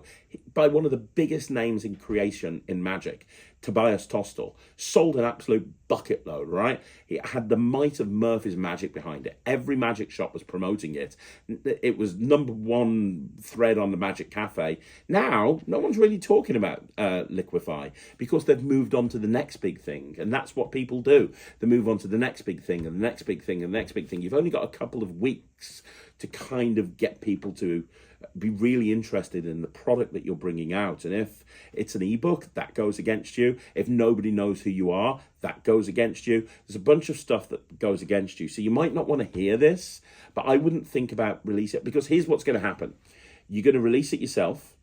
by one of the biggest names in creation in Magic, Tobias Tostel. Sold an absolute bucket load, right? It had the might of Murphy's Magic behind it. Every Magic shop was promoting it. It was #1 thread on the Magic Cafe. Now, no one's really talking about Liquify because they've moved on to the next big thing. And that's what people do. They move on to the next big thing and the next big thing and the next big thing. You've only got a couple of weeks to kind of get people to be really interested in the product that you're bringing out. And if it's an ebook, that goes against you. If nobody knows who you are, that goes against you. There's a bunch of stuff that goes against you. So you might not want to hear this, but I wouldn't think about release it, because here's what's going to happen. You're going to release it yourself.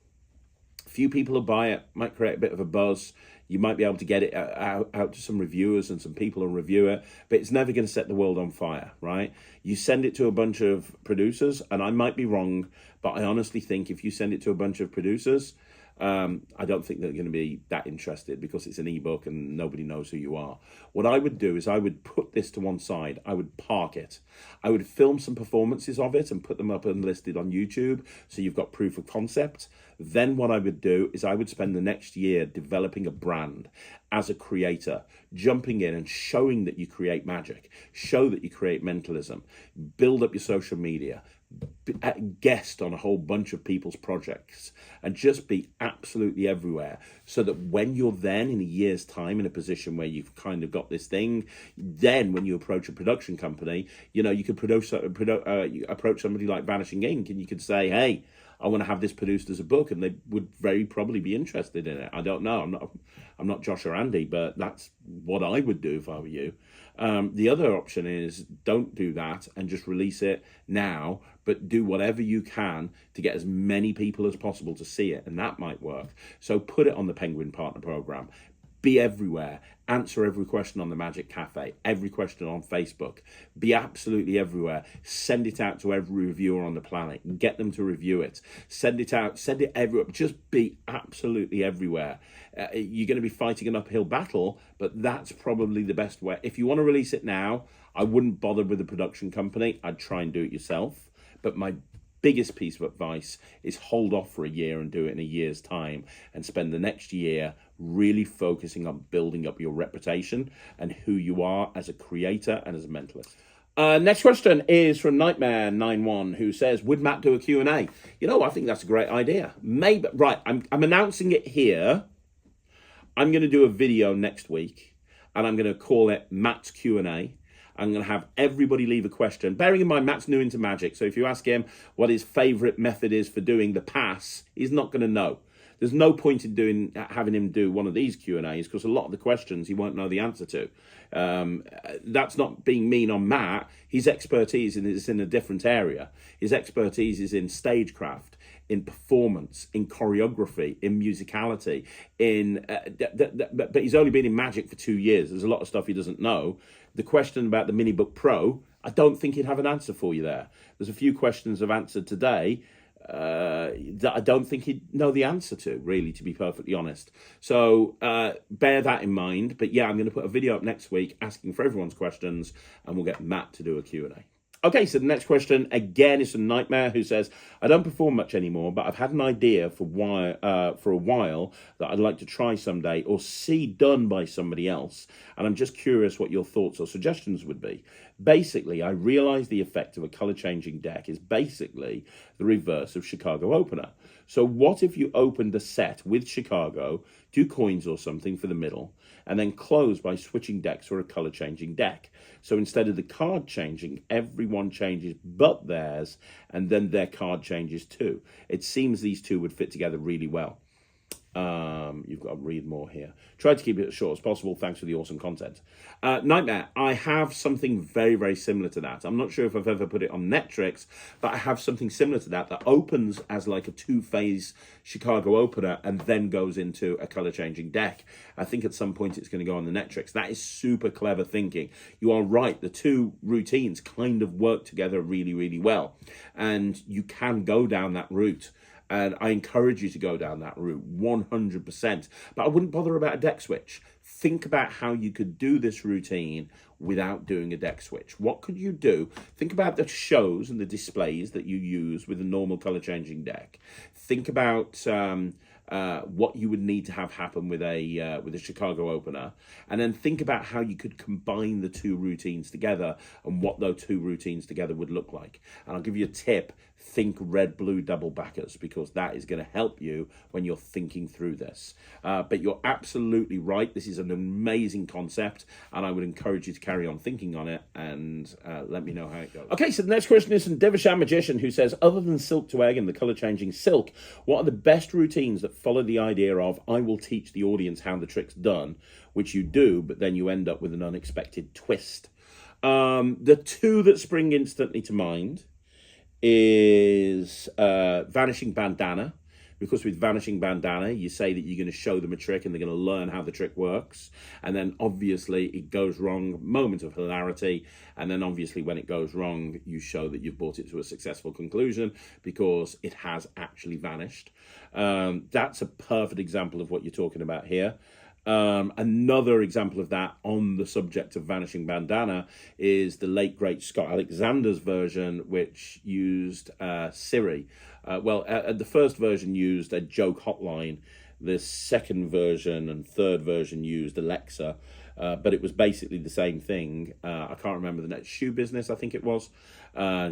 few people will buy it, might create a bit of a buzz. You might be able to get it out to some reviewers, and some people will review it, but it's never going to set the world on fire, right? You send it to a bunch of producers, and I might be wrong, but I honestly think if you send it to a bunch of producers, I don't think they're going to be that interested, because it's an ebook and nobody knows who you are. What I would do is I would put this to one side. I would park it. I would film some performances of it and put them up and listed on YouTube, so you've got proof of concept. Then what I would do is I would spend the next year developing a brand as a creator, jumping in and showing that you create magic, show that you create mentalism, build up your social media, guest on a whole bunch of people's projects, and just be absolutely everywhere, so that when you're then in a year's time in a position where you've kind of got this thing, then when you approach a production company, you know, you could approach somebody like Vanishing Ink, and you could say, hey, I want to have this produced as a book, and they would very probably be interested in it. I don't know. I'm not Josh or Andy, but that's what I would do if I were you. The other option is don't do that and just release it now, but do whatever you can to get as many people as possible to see it, and that might work. So put it on the Penguin Partner Program. Be everywhere. Answer every question on the Magic Cafe, every question on Facebook. Be absolutely everywhere. Send it out to every reviewer on the planet. Get them to review it. Send it out. Send it everywhere. Just be absolutely everywhere. You're going to be fighting an uphill battle, but that's probably the best way. If you want to release it now, I wouldn't bother with a production company. I'd try and do it yourself. But my biggest piece of advice is hold off for a year and do it in a year's time, and spend the next year really focusing on building up your reputation and who you are as a creator and as a mentalist. Next question is from Nightmare91, who says, would Matt do a Q&A? You know, I think that's a great idea. Maybe, right, I'm announcing it here. I'm going to do a video next week, and I'm going to call it Matt's Q&A. I'm going to have everybody leave a question. Bearing in mind, Matt's new into magic, so if you ask him what his favourite method is for doing the pass, he's not going to know. There's no point in having him do one of these Q&As, because a lot of the questions he won't know the answer to. That's not being mean on Matt. His expertise is in a different area. His expertise is in stagecraft, in performance, in choreography, in musicality, but he's only been in magic for 2 years. There's a lot of stuff he doesn't know. The question about the Minibook Pro, I don't think he'd have an answer for you there. There's a few questions I've answered today that I don't think he'd know the answer to, really, to be perfectly honest. So bear that in mind. But yeah, I'm going to put a video up next week asking for everyone's questions, and we'll get Matt to do a Q&A. Okay, so the next question, again, is from Nightmare, who says, I don't perform much anymore, but I've had an idea for a while that I'd like to try someday or see done by somebody else, and I'm just curious what your thoughts or suggestions would be. Basically, I realize the effect of a color-changing deck is basically the reverse of Chicago Opener. So what if you opened a set with Chicago, 2 coins or something for the middle, and then close by switching decks for a color-changing deck? So instead of the card changing, everyone changes but theirs, and then their card changes too. It seems these two would fit together really well. You've got to read more here. Try to keep it as short as possible. Thanks for the awesome content. Nightmare, I have something very, very similar to that. I'm not sure if I've ever put it on Netrix, but I have something similar to that opens as like a 2-phase Chicago opener and then goes into a color-changing deck. I think at some point it's going to go on the Netrix. That is super clever thinking. You are right. The 2 routines kind of work together really, really well. And you can go down that route. And I encourage you to go down that route 100%. But I wouldn't bother about a deck switch. Think about how you could do this routine without doing a deck switch. What could you do? Think about the shows and the displays that you use with a normal color-changing deck. Think about what you would need to have happen with a Chicago opener, and then think about how you could combine the 2 routines together and what those 2 routines together would look like. And I'll give you a tip. Think red-blue double backers, because that is going to help you when you're thinking through this. But you're absolutely right. This is an amazing concept, and I would encourage you to carry on thinking on it, and let me know how it goes. Okay, so the next question is from Devashan Magician, who says, other than Silk to Egg and the color-changing silk, what are the best routines that follow the idea of, I will teach the audience how the trick's done, which you do, but then you end up with an unexpected twist? The 2 that spring instantly to mind is Vanishing Bandana, because with Vanishing Bandana, you say that you're going to show them a trick and they're going to learn how the trick works. And then obviously it goes wrong, moment of hilarity. And then obviously when it goes wrong, you show that you've brought it to a successful conclusion because it has actually vanished. That's a perfect example of what you're talking about here. Another example of that on the subject of Vanishing Bandana is the late great Scott Alexander's version, which used Siri. The first version used a joke hotline. The second version and third version used Alexa, but it was basically the same thing. I can't remember the next Shoe Business, I think it was.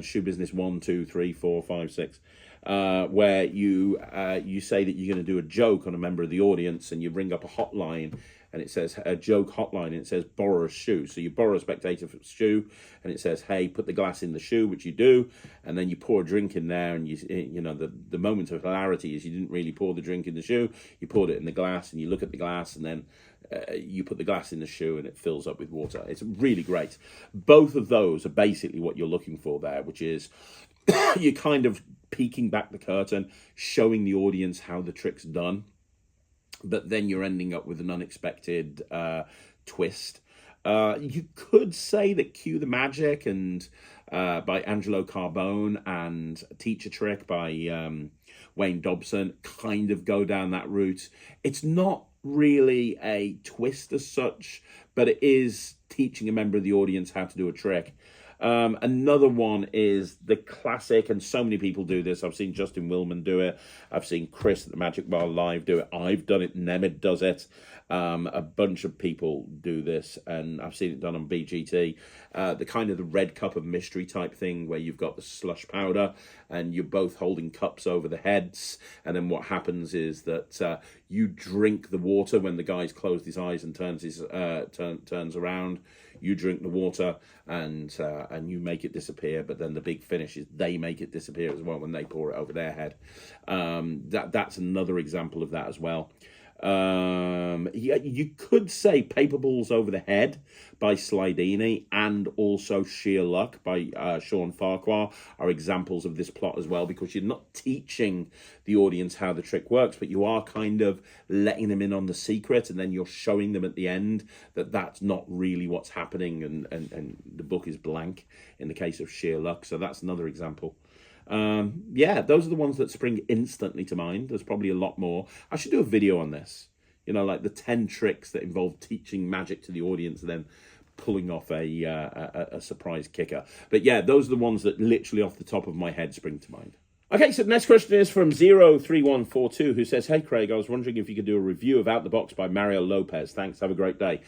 Shoe Business 1, 2, 3, 4, 5, 6. Where you say that you're going to do a joke on a member of the audience and you ring up a hotline and it says a joke hotline and it says borrow a shoe. So you borrow a spectator's shoe and it says, hey, put the glass in the shoe, which you do, and then you pour a drink in there, and the moment of hilarity is you didn't really pour the drink in the shoe, you poured it in the glass, and you look at the glass, and then you put the glass in the shoe and it fills up with water. It's really great. Both of those are basically what you're looking for there, which is you're kind of peeking back the curtain, showing the audience how the trick's done, but then you're ending up with an unexpected twist. You could say that Cue the Magic and by Angelo Carbone and Teach a Trick by Wayne Dobson kind of go down that route. It's not really a twist as such, but it is teaching a member of the audience how to do a trick. Another one is the classic, and so many people do this. I've seen Justin Willman do it. I've seen Chris at the Magic Bar Live do it. I've done it. Nemeth does it. A bunch of people do this, and I've seen it done on BGT. The kind of the red cup of mystery type thing where you've got the slush powder and you're both holding cups over the heads, and then what happens is that you drink the water when the guy's closed his eyes and turns around. You drink the water and you make it disappear, but then the big finish is they make it disappear as well when they pour it over their head. That's another example of that as well. You could say Paper Balls Over the Head by Slidini and also Sheer Luck by Sean Farquhar are examples of this plot as well, because you're not teaching the audience how the trick works, but you are kind of letting them in on the secret, and then you're showing them at the end that that's not really what's happening, and the book is blank in the case of Sheer Luck. So that's another example. Those are the ones that spring instantly to mind. There's probably a lot more. I should do a video on this, like the 10 tricks that involve teaching magic to the audience and then pulling off a surprise kicker. But yeah, those are the ones that literally off the top of my head spring to mind. Okay, so the next question is from 03142, who says, hey Craig, I was wondering if you could do a review of Out the Box by Mario Lopez. Thanks, have a great day.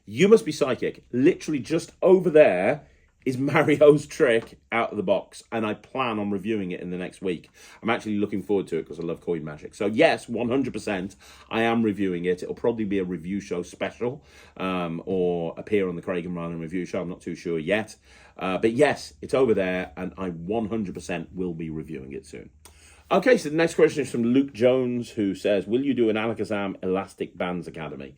You must be psychic. Literally just over there is Mario's trick Out of the Box, and I plan on reviewing it in the next week. I'm actually looking forward to it because I love coin magic. So yes, 100%, I am reviewing it. It'll probably be a review show special, or appear on the Craig and Ryan review show. I'm not too sure yet. But yes, it's over there, and I 100% will be reviewing it soon. Okay, so the next question is from Luke Jones, who says, will you do an Alakazam Elastic Bands Academy?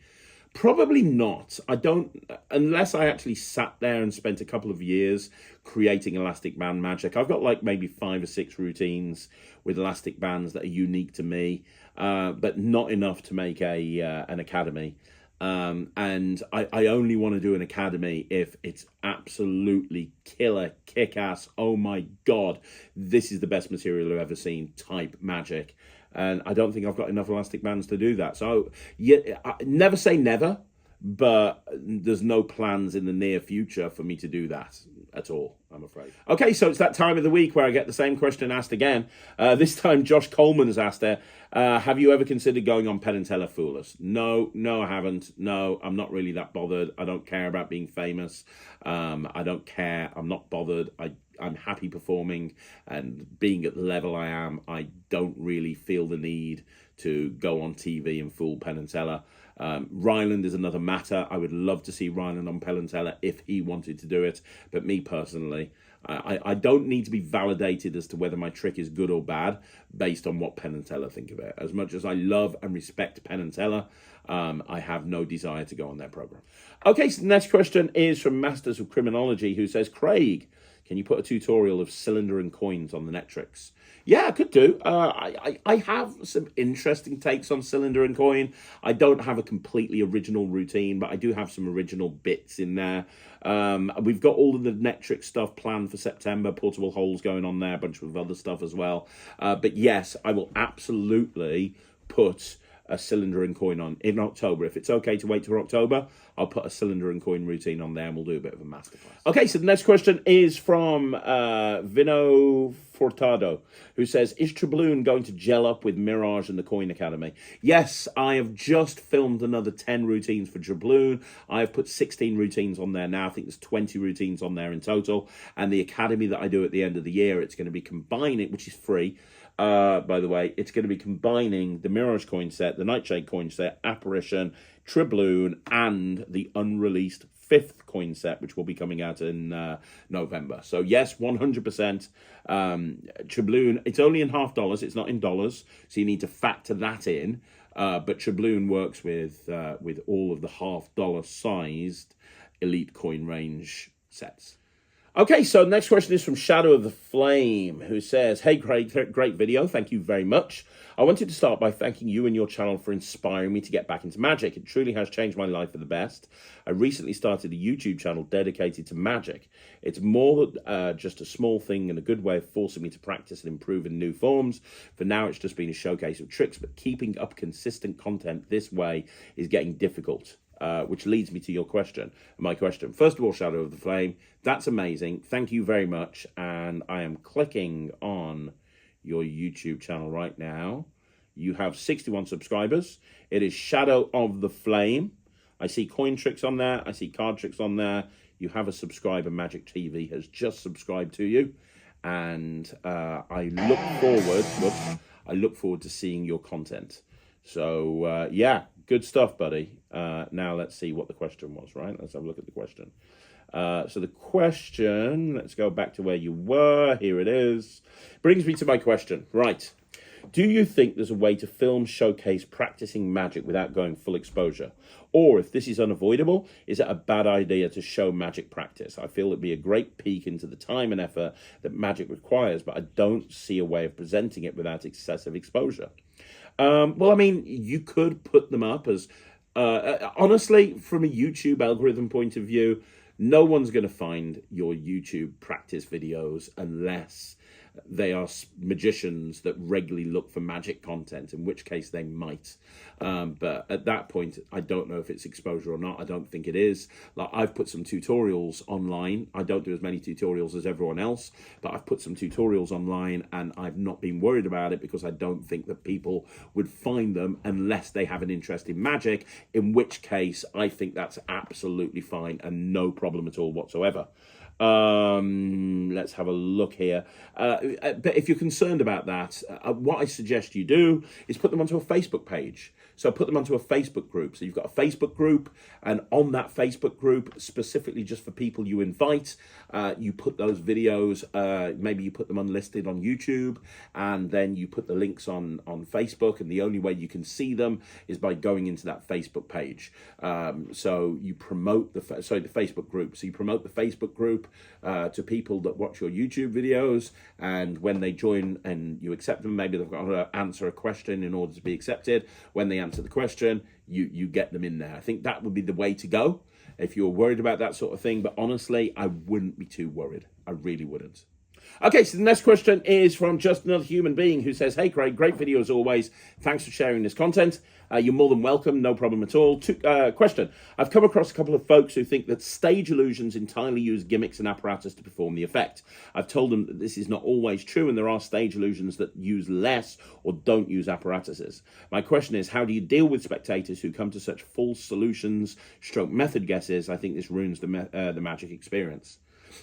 Probably not. I don't, unless I actually sat there and spent a couple of years creating elastic band magic. I've got like maybe 5 or 6 routines with elastic bands that are unique to me, but not enough to make an academy. And I only want to do an academy if it's absolutely killer, kick-ass, oh my God, this is the best material I've ever seen type magic. And I don't think I've got enough elastic bands to do that. So, yeah, never say never, but there's no plans in the near future for me to do that at all, I'm afraid. Okay, so it's that time of the week where I get the same question asked again. This time, Josh Coleman has asked it. Have you ever considered going on Penn and Teller Foolers? No, I haven't. No, I'm not really that bothered. I don't care about being famous. I don't care. I'm not bothered. I'm happy performing and being at the level I am. I don't really feel the need to go on TV and fool Penn and Teller. Ryland is another matter. I would love to see Ryland on Penn and Teller if he wanted to do it. But me personally, I don't need to be validated as to whether my trick is good or bad based on what Penn and Teller think of it. As much as I love and respect Penn and Teller, I have no desire to go on their program. Okay, so the next question is from Masters of Criminology, who says, Craig, Can you put a tutorial of cylinder and coins on the Netrix? Yeah, I could do. I have some interesting takes on cylinder and coin. I don't have a completely original routine, but I do have some original bits in there. We've got all of the Netrix stuff planned for September, portable holes going on there, a bunch of other stuff as well. But yes, I will absolutely put a cylinder and coin on in October. If it's okay to wait till October, I'll put a cylinder and coin routine on there and we'll do a bit of a masterclass. Okay, so the next question is from Vino Fortado, who says, is Tribloon going to gel up with Mirage and the Coin Academy? Yes, I have just filmed another 10 routines for Tribloon. I have put 16 routines on there now. I think there's 20 routines on there in total. And the academy that I do at the end of the year, it's going to be combining, which is free, by the way, it's going to be combining the Mirage coin set, the Nightshade coin set, Apparition, Tribloon, and the unreleased 5th coin set, which will be coming out in November. So yes, 100%. Tribloon, it's only in $half, it's not in dollars, so you need to factor that in. But Tribloon works with all of the $half sized elite coin range sets. Okay, so next question is from Shadow of the Flame, who says, hey, great video. Thank you very much. I wanted to start by thanking you and your channel for inspiring me to get back into magic. It truly has changed my life for the best. I recently started a YouTube channel dedicated to magic. It's more just a small thing and a good way of forcing me to practice and improve in new forms. For now, it's just been a showcase of tricks, but keeping up consistent content this way is getting difficult. Which leads me to your question, my question. First of all, Shadow of the Flame, that's amazing. Thank you very much. And I am clicking on your YouTube channel right now. You have 61 subscribers. It is Shadow of the Flame. I see coin tricks on there. I see card tricks on there. You have a subscriber. Magic TV has just subscribed to you. And I look forward to seeing your content. So, yeah, good stuff, buddy. Now let's see what the question was, right? Let's have a look at the question. So the question, let's go back to where you were. Here it is. Brings me to my question. Right. Do you think there's a way to film showcase practicing magic without going full exposure? Or if this is unavoidable, is it a bad idea to show magic practice? I feel it'd be a great peek into the time and effort that magic requires, but I don't see a way of presenting it without excessive exposure. Well, I mean, you could put them up as, honestly, from a YouTube algorithm point of view, no one's going to find your YouTube practice videos unless they are magicians that regularly look for magic content, in which case they might. But at that point, I don't know if it's exposure or not. I don't think it is. Like, I've put some tutorials online. I don't do as many tutorials as everyone else, but I've put some tutorials online and I've not been worried about it because I don't think that people would find them unless they have an interest in magic, in which case I think that's absolutely fine and no problem at all whatsoever. Let's have a look here. But if you're concerned about that, what I suggest you do is put them onto a Facebook page. So put them onto a Facebook group. So you've got a Facebook group, and on that Facebook group, specifically just for people you invite, you put those videos, maybe you put them unlisted on YouTube, and then you put the links on Facebook, and the only way you can see them is by going into that Facebook page. So you promote the Facebook group. So you promote the Facebook group to people that watch your YouTube videos, and when they join and you accept them, maybe they've got to answer a question in order to be accepted. When they answer the question, you get them in there. I think that would be the way to go if you're worried about that sort of thing. But honestly, I wouldn't be too worried. I really wouldn't. Okay, so the next question is from just another human being who says, hey, Craig, great video as always. Thanks for sharing this content. You're more than welcome, no problem at all. Question. I've come across a couple of folks who think that stage illusions entirely use gimmicks and apparatus to perform the effect. I've told them that this is not always true, and there are stage illusions that use less or don't use apparatuses. My question is, how do you deal with spectators who come to such false solutions, stroke method guesses? I think this ruins the magic experience.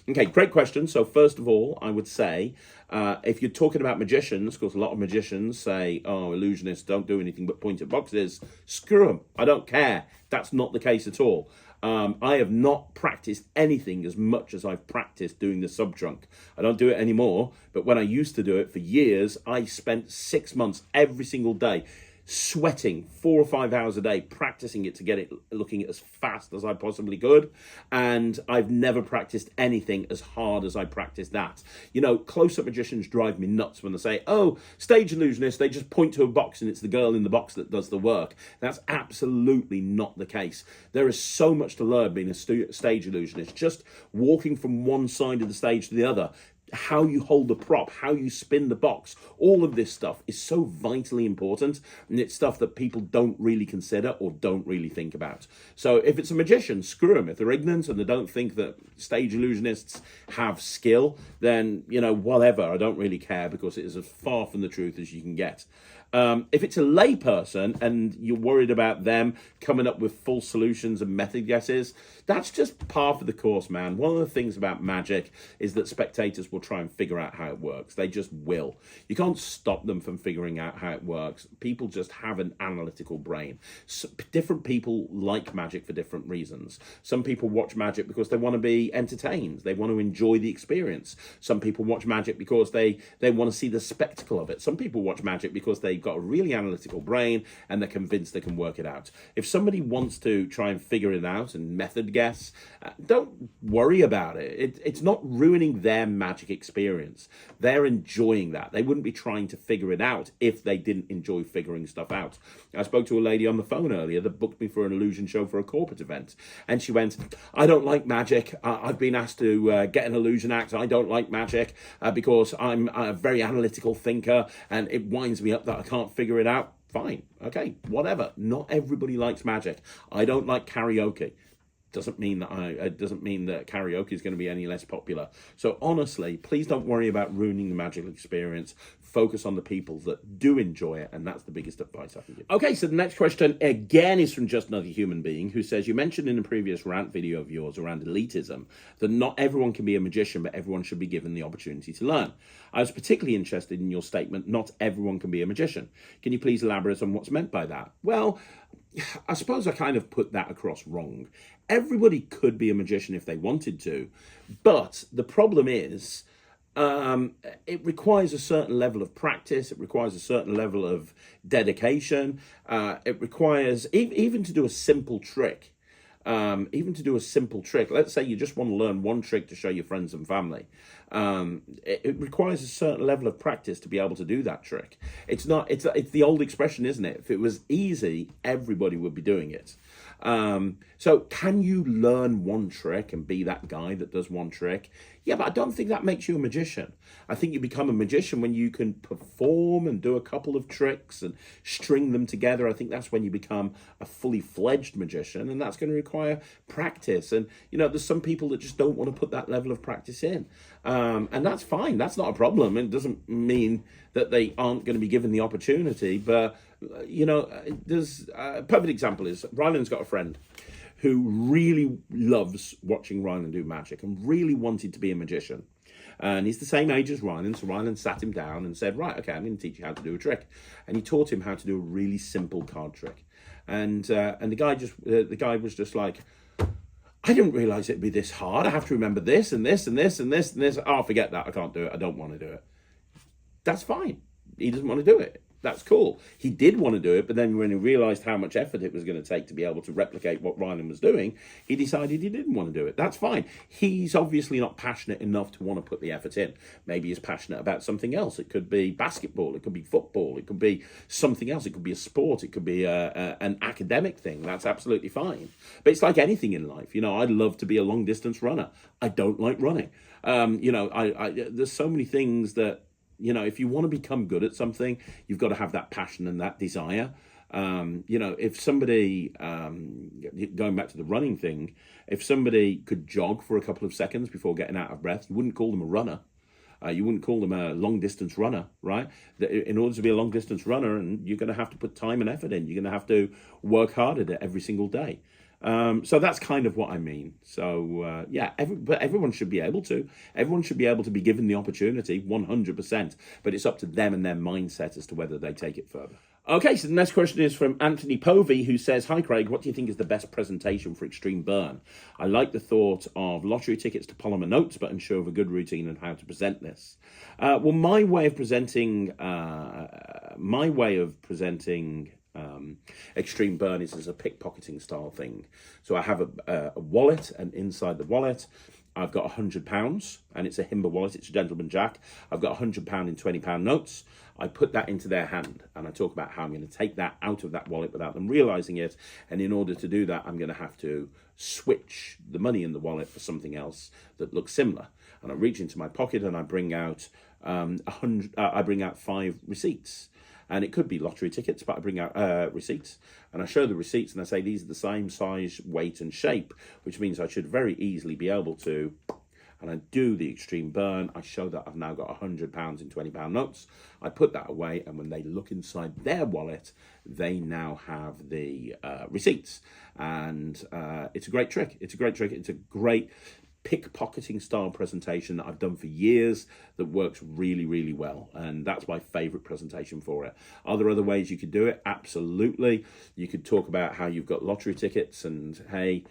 Okay, great question. So first of all, I would say, if you're talking about magicians, because a lot of magicians say, oh, illusionists don't do anything but point at boxes, screw them. I don't care. That's not the case at all. I have not practiced anything as much as I've practiced doing the sub-trunk. I don't do it anymore, but when I used to do it for years, I spent 6 months every single day sweating 4 or 5 hours a day, practicing it to get it looking as fast as I possibly could. And I've never practiced anything as hard as I practiced that. You know, close-up magicians drive me nuts when they say, oh, stage illusionists, they just point to a box and it's the girl in the box that does the work. That's absolutely not the case. There is so much to learn being a stage illusionist. Just walking from one side of the stage to the other, how you hold the prop, how you spin the box, all of this stuff is so vitally important, and it's stuff that people don't really consider or don't really think about. So if it's a magician, screw them. If they're ignorant and they don't think that stage illusionists have skill, then, you know, whatever, I don't really care, because it is as far from the truth as you can get. If it's a lay person and you're worried about them coming up with full solutions and method guesses, that's just par for the course, man. One of the things about magic is that spectators will try and figure out how it works. They just will. You can't stop them from figuring out how it works. People just have an analytical brain. So, different people like magic for different reasons. Some people watch magic because they want to be entertained. They want to enjoy the experience. Some people watch magic because they want to see the spectacle of it. Some people watch magic because they've got a really analytical brain and they're convinced they can work it out. If somebody wants to try and figure it out and method guess, don't worry about it. It's not ruining their magic experience. They're enjoying that. They wouldn't be trying to figure it out if they didn't enjoy figuring stuff out. I spoke to a lady on the phone earlier that booked me for an illusion show for a corporate event, and she went, I don't like magic. I've been asked to get an illusion act. I don't like magic because I'm a very analytical thinker and it winds me up that I can't figure it out. Fine, okay, whatever. Not everybody likes magic. I don't like karaoke. Doesn't mean that karaoke is going to be any less popular. So honestly, please don't worry about ruining the magical experience. Focus on the people that do enjoy it, and that's the biggest advice I can give. Okay, so the next question again is from Just Another Human Being, who says, you mentioned in a previous rant video of yours around elitism that not everyone can be a magician, but everyone should be given the opportunity to learn. I was particularly interested in your statement, not everyone can be a magician. Can you please elaborate on what's meant by that? Well, I suppose I kind of put that across wrong. Everybody could be a magician if they wanted to, but the problem is, it requires a certain level of practice. It requires a certain level of dedication. It requires, even to do a simple trick, let's say you just want to learn one trick to show your friends and family. It requires a certain level of practice to be able to do that trick. It's the old expression, isn't it? If it was easy, everybody would be doing it. So can you learn one trick and be that guy that does one trick? Yeah, but I don't think that makes you a magician. I think you become a magician when you can perform and do a couple of tricks and string them together. I think that's when you become a fully fledged magician, and that's going to require practice. And, you know, there's some people that just don't want to put that level of practice in. And that's fine. That's not a problem. It doesn't mean that they aren't going to be given the opportunity. But, you know, there's a perfect example is Ryland's got a friend who really loves watching Ryland do magic and really wanted to be a magician. And he's the same age as Ryland, so Ryland sat him down and said, right, okay, I'm going to teach you how to do a trick. And he taught him how to do a really simple card trick. And the guy was just like, I didn't realize it'd be this hard. I have to remember this and this and this and this and this. Oh, forget that. I can't do it. I don't want to do it. That's fine. He doesn't want to do it. That's cool. He did want to do it, but then when he realized how much effort it was going to take to be able to replicate what Ryland was doing, he decided he didn't want to do it. That's fine. He's obviously not passionate enough to want to put the effort in. Maybe he's passionate about something else. It could be basketball. It could be football. It could be something else. It could be a sport. It could be an academic thing. That's absolutely fine. But it's like anything in life. You know, I'd love to be a long distance runner. I don't like running. You know, there's so many things that, you know, if you want to become good at something, you've got to have that passion and that desire. You know, if somebody, going back to the running thing, if somebody could jog for a couple of seconds before getting out of breath, you wouldn't call them a runner. You wouldn't call them a long-distance runner, right? In order to be a long-distance runner, and you're going to have to put time and effort in. You're going to have to work hard at it every single day. So that's kind of what I mean. So, yeah, but everyone should be able to. Everyone should be able to be given the opportunity, 100%. But it's up to them and their mindset as to whether they take it further. Okay, so the next question is from Anthony Povey, who says, hi, Craig, what do you think is the best presentation for Extreme Burn? I like the thought of lottery tickets to polymer notes, but unsure of a good routine and how to present this. Well, my way of presenting Extreme Burn is as a pickpocketing style thing. So I have a wallet, and inside the wallet, I've got £100, and it's a Himba wallet. It's a Gentleman Jack. I've got £100 in £20 notes. I put that into their hand, and I talk about how I'm going to take that out of that wallet without them realizing it. And in order to do that, I'm going to have to switch the money in the wallet for something else that looks similar. And I reach into my pocket and I bring out I bring out 5 receipts. And it could be lottery tickets, but I bring out receipts. And I show the receipts and I say, these are the same size, weight and shape, which means I should very easily be able to, and I do the Extreme Burn. I show that I've now got £100 in £20 notes. I put that away, and when they look inside their wallet, they now have the receipts. And it's a great trick. It's a great trick. It's a great pickpocketing style presentation that I've done for years that works really, really well. And that's my favorite presentation for it. Are there other ways you could do it? Absolutely. You could talk about how you've got lottery tickets and, hey,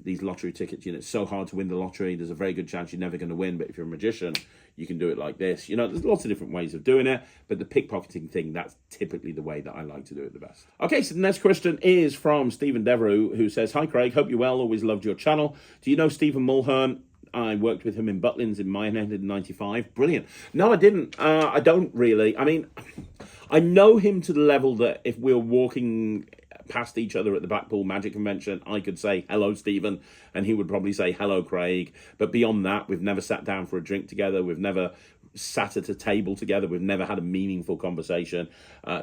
these lottery tickets, you know, it's so hard to win the lottery. There's a very good chance you're never going to win. But if you're a magician, you can do it like this. You know, there's lots of different ways of doing it. But the pickpocketing thing, that's typically the way that I like to do it the best. Okay, so the next question is from Stephen Devereux, who says, hi, Craig. Hope you're well. Always loved your channel. Do you know Stephen Mulhern? I worked with him in Butlins in Minehead in '95. Brilliant. No, I didn't. I don't really. I mean, I know him to the level that if we're walking past each other at the Blackpool Magic Convention, I could say, hello, Stephen, and he would probably say, hello, Craig. But beyond that, we've never sat down for a drink together. We've never sat at a table together. We've never had a meaningful conversation.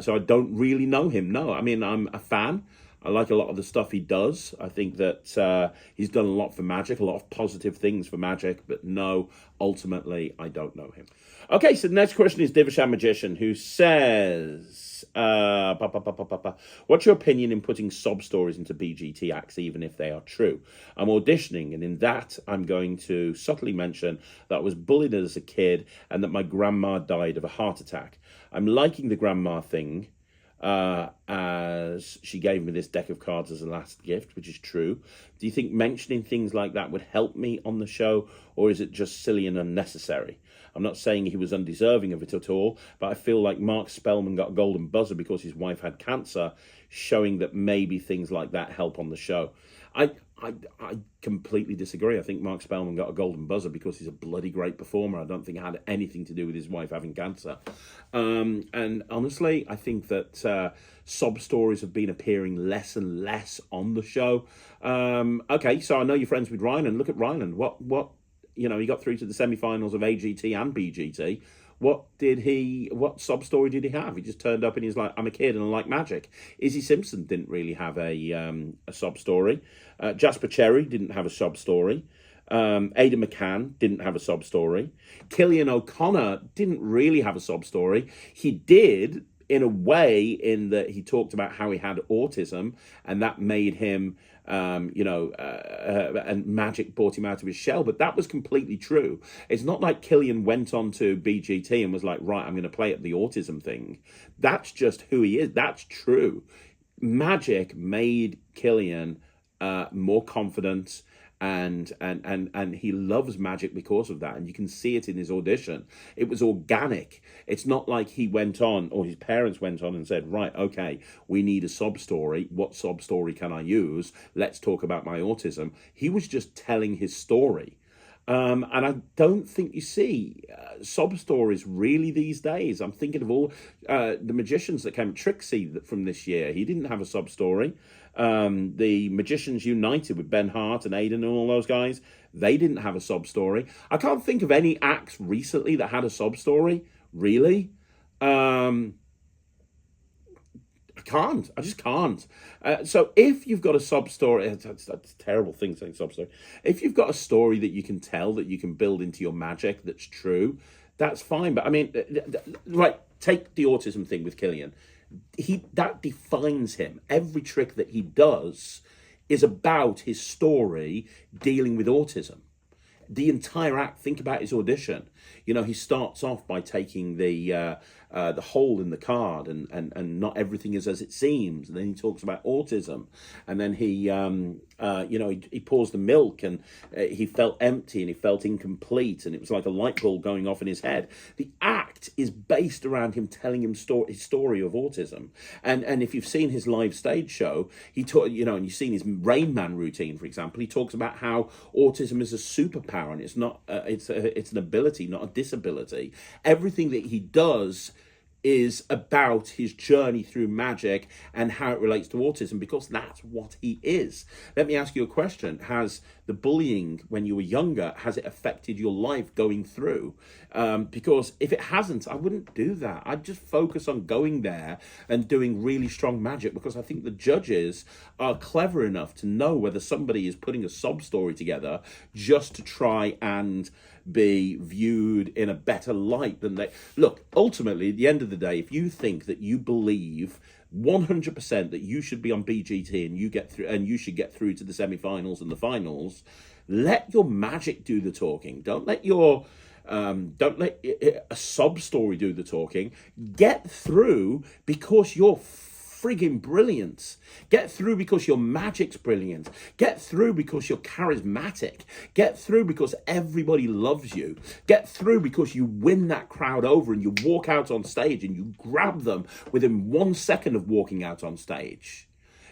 So I don't really know him. No, I mean, I'm a fan. I like a lot of the stuff he does. I think that he's done a lot for Magic, a lot of positive things for Magic, but no, ultimately, I don't know him. Okay, so the next question is Divisham Magician, who says, what's your opinion in putting sob stories into BGT acts, even if they are true? I'm auditioning, and in that, I'm going to subtly mention that I was bullied as a kid and that my grandma died of a heart attack. I'm liking the grandma thing, as she gave me this deck of cards as a last gift, which is true. Do you think mentioning things like that would help me on the show, or is it just silly and unnecessary? I'm not saying he was undeserving of it at all, but I feel like Mark Spellman got a golden buzzer because his wife had cancer, showing that maybe things like that help on the show. I completely disagree. I think Mark Spellman got a golden buzzer because he's a bloody great performer. I don't think it had anything to do with his wife having cancer. And honestly, I think that sob stories have been appearing less and less on the show. Okay, so I know you're friends with Ryland. Look at Ryland. What you know, he got through to the semi-finals of AGT and BGT. What sob story did he have? He just turned up and he's like, I'm a kid and I like Magic. Izzy Simpson didn't really have a sob story. Jasper Cherry didn't have a sob story. Ada McCann didn't have a sob story. Killian O'Connor didn't really have a sob story. He did, in a way, in that he talked about how he had autism, and that made him, and Magic brought him out of his shell. But that was completely true. It's not like Killian went on to BGT and was like, right, I'm going to play at the autism thing. That's just who he is. That's true. Magic made Killian more confident, and he loves Magic because of that, and you can see it in his audition. It was organic. It's not like he went on, or his parents went on and said, right, okay, we need a sob story. What sob story can I use? Let's talk about my autism. He was just telling his story. And I don't think you see sob stories really these days. I'm thinking of all the magicians that came, Trixie from this year. He didn't have a sob story. The Magicians United with Ben Hart and Aiden and all those guys, they didn't have a sob story. I can't think of any acts recently that had a sob story, really. I just can't. So if you've got a sob story, that's a terrible thing saying sob story. If you've got a story that you can tell, that you can build into your Magic that's true, that's fine. But I mean, right, take the autism thing with Killian. That defines him. Every trick that he does is about his story dealing with autism. The entire act, think about his audition. You know, he starts off by taking the hole in the card, and not everything is as it seems. And then he talks about autism, and then he he pours the milk, and he felt empty and he felt incomplete, and it was like a light bulb going off in his head. The act is based around him telling him his story of autism, and if you've seen his live stage show, he and you've seen his Rain Man routine, for example, he talks about how autism is a superpower, and it's not it's an ability, not a disability. Everything that he does is about his journey through magic and how it relates to autism, because that's what he is. Let me ask you a question. Has the bullying when you were younger, has it affected your life going through? Because if it hasn't, I wouldn't do that. I'd just focus on going there and doing really strong magic, because I think the judges are clever enough to know whether somebody is putting a sob story together just to try and be viewed in a better light than they... Look, ultimately, at the end of the day, if you think that you believe 100% that you should be on BGT and you should get through to the semi-finals and the finals, let your magic do the talking. Don't let a sob story do the talking. Get through because you're frigging brilliant. Get through because your magic's brilliant. Get through because you're charismatic. Get through because everybody loves you. Get through because you win that crowd over and you walk out on stage and you grab them within 1 second of walking out on stage.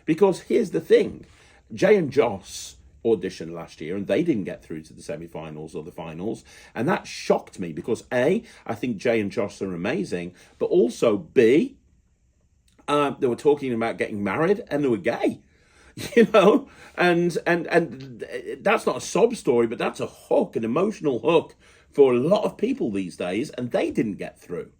Because here's the thing, Jay and Joss auditioned last year and they didn't get through to the semi-finals or the finals, and that shocked me because A, I think Jay and Joss are amazing, but also B, they were talking about getting married and they were gay, and that's not a sob story, but that's a hook, an emotional hook for a lot of people these days, and they didn't get through.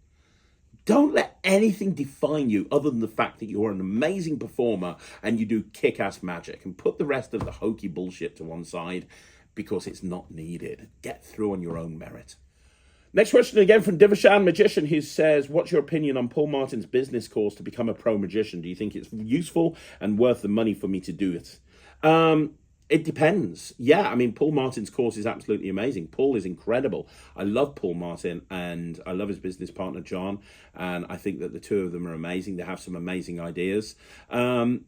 Don't let anything define you other than the fact that you're an amazing performer and you do kick-ass magic, and put the rest of the hokey bullshit to one side because it's not needed. Get through on your own merit. Next question again from Divishan Magician, who says, what's your opinion on Paul Martin's business course to become a pro magician? Do you think it's useful and worth the money for me to do it? It depends. Yeah, I mean, Paul Martin's course is absolutely amazing. Paul is incredible. I love Paul Martin and I love his business partner, John. And I think that the two of them are amazing. They have some amazing ideas. And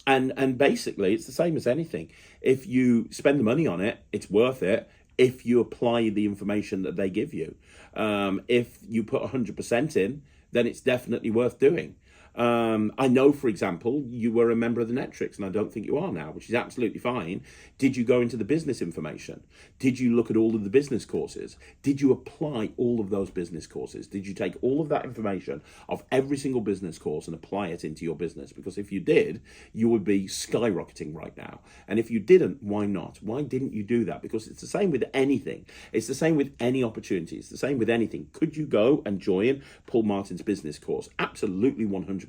basically, it's the same as anything. If you spend the money on it, it's worth it. If you apply the information that they give you. If you put 100% in, then it's definitely worth doing. I know, for example, you were a member of the Netrix, and I don't think you are now, which is absolutely fine. Did you go into the business information? Did you look at all of the business courses? Did you apply all of those business courses? Did you take all of that information of every single business course and apply it into your business? Because if you did, you would be skyrocketing right now. And if you didn't, why not? Why didn't you do that? Because it's the same with anything. It's the same with any opportunity. It's the same with anything. Could you go and join Paul Martin's business course? Absolutely 100%.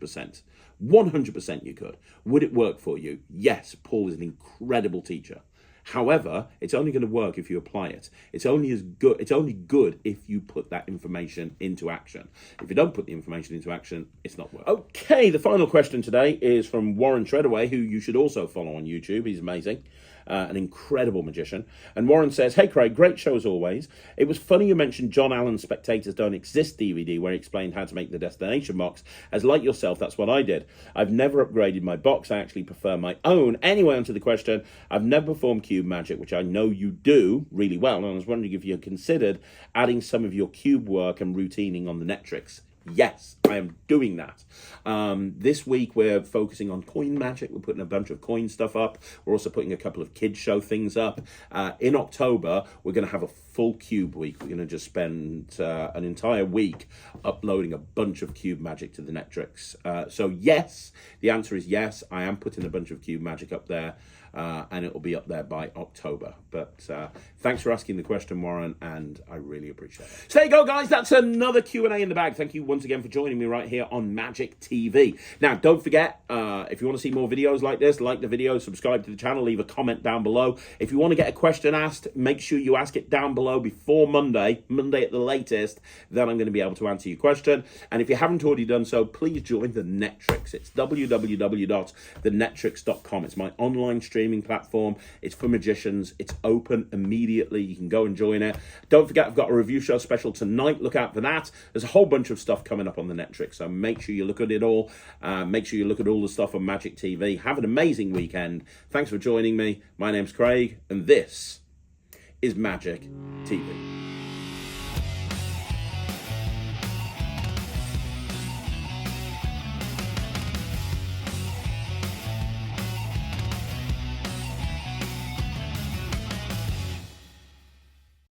100% you could. Would it work for you? Yes, Paul is an incredible teacher. However, it's only going to work if you apply it. It's only good if you put that information into action. If you don't put the information into action, it's not working. Okay, the final question today is from Warren Treadaway, who you should also follow on YouTube. He's amazing. An incredible magician. And Warren says, hey Craig, great show as always. It was funny you mentioned John Allen's Spectators Don't Exist DVD, where he explained how to make the destination box, as like yourself, that's what I did. I've never upgraded my box. I actually prefer my own. Anyway, onto the question. I've never performed cube magic, which I know you do really well, and I was wondering if you had considered adding some of your cube work and routining on the Netrix. Yes, I am doing that. This week we're focusing on coin magic. We're putting a bunch of coin stuff up. We're also putting a couple of kids show things up. In October, we're going to have a full cube week. We're going to just spend an entire week uploading a bunch of cube magic to the Netrix. So yes, the answer is yes. I am putting a bunch of cube magic up there. And it will be up there by October. But thanks for asking the question, Warren, and I really appreciate it. So there you go, guys. That's another Q&A in the bag. Thank you once again for joining me right here on Magic TV. Now, don't forget, if you want to see more videos like this, like the video, subscribe to the channel, leave a comment down below. If you want to get a question asked, make sure you ask it down below. below before Monday at the latest, then I'm going to be able to answer your question. And if you haven't already done so, please join the Netrix. It's www.thenetrix.com. It's my online streaming platform. It's for magicians. It's open immediately. You can go and join it. Don't forget, I've got a review show special tonight. Look out for that. There's a whole bunch of stuff coming up on the Netrix, so make sure you look at it all. Make sure you look at all the stuff on Magic TV. Have an amazing weekend. Thanks for joining me. My name's Craig, and this is Magic TV.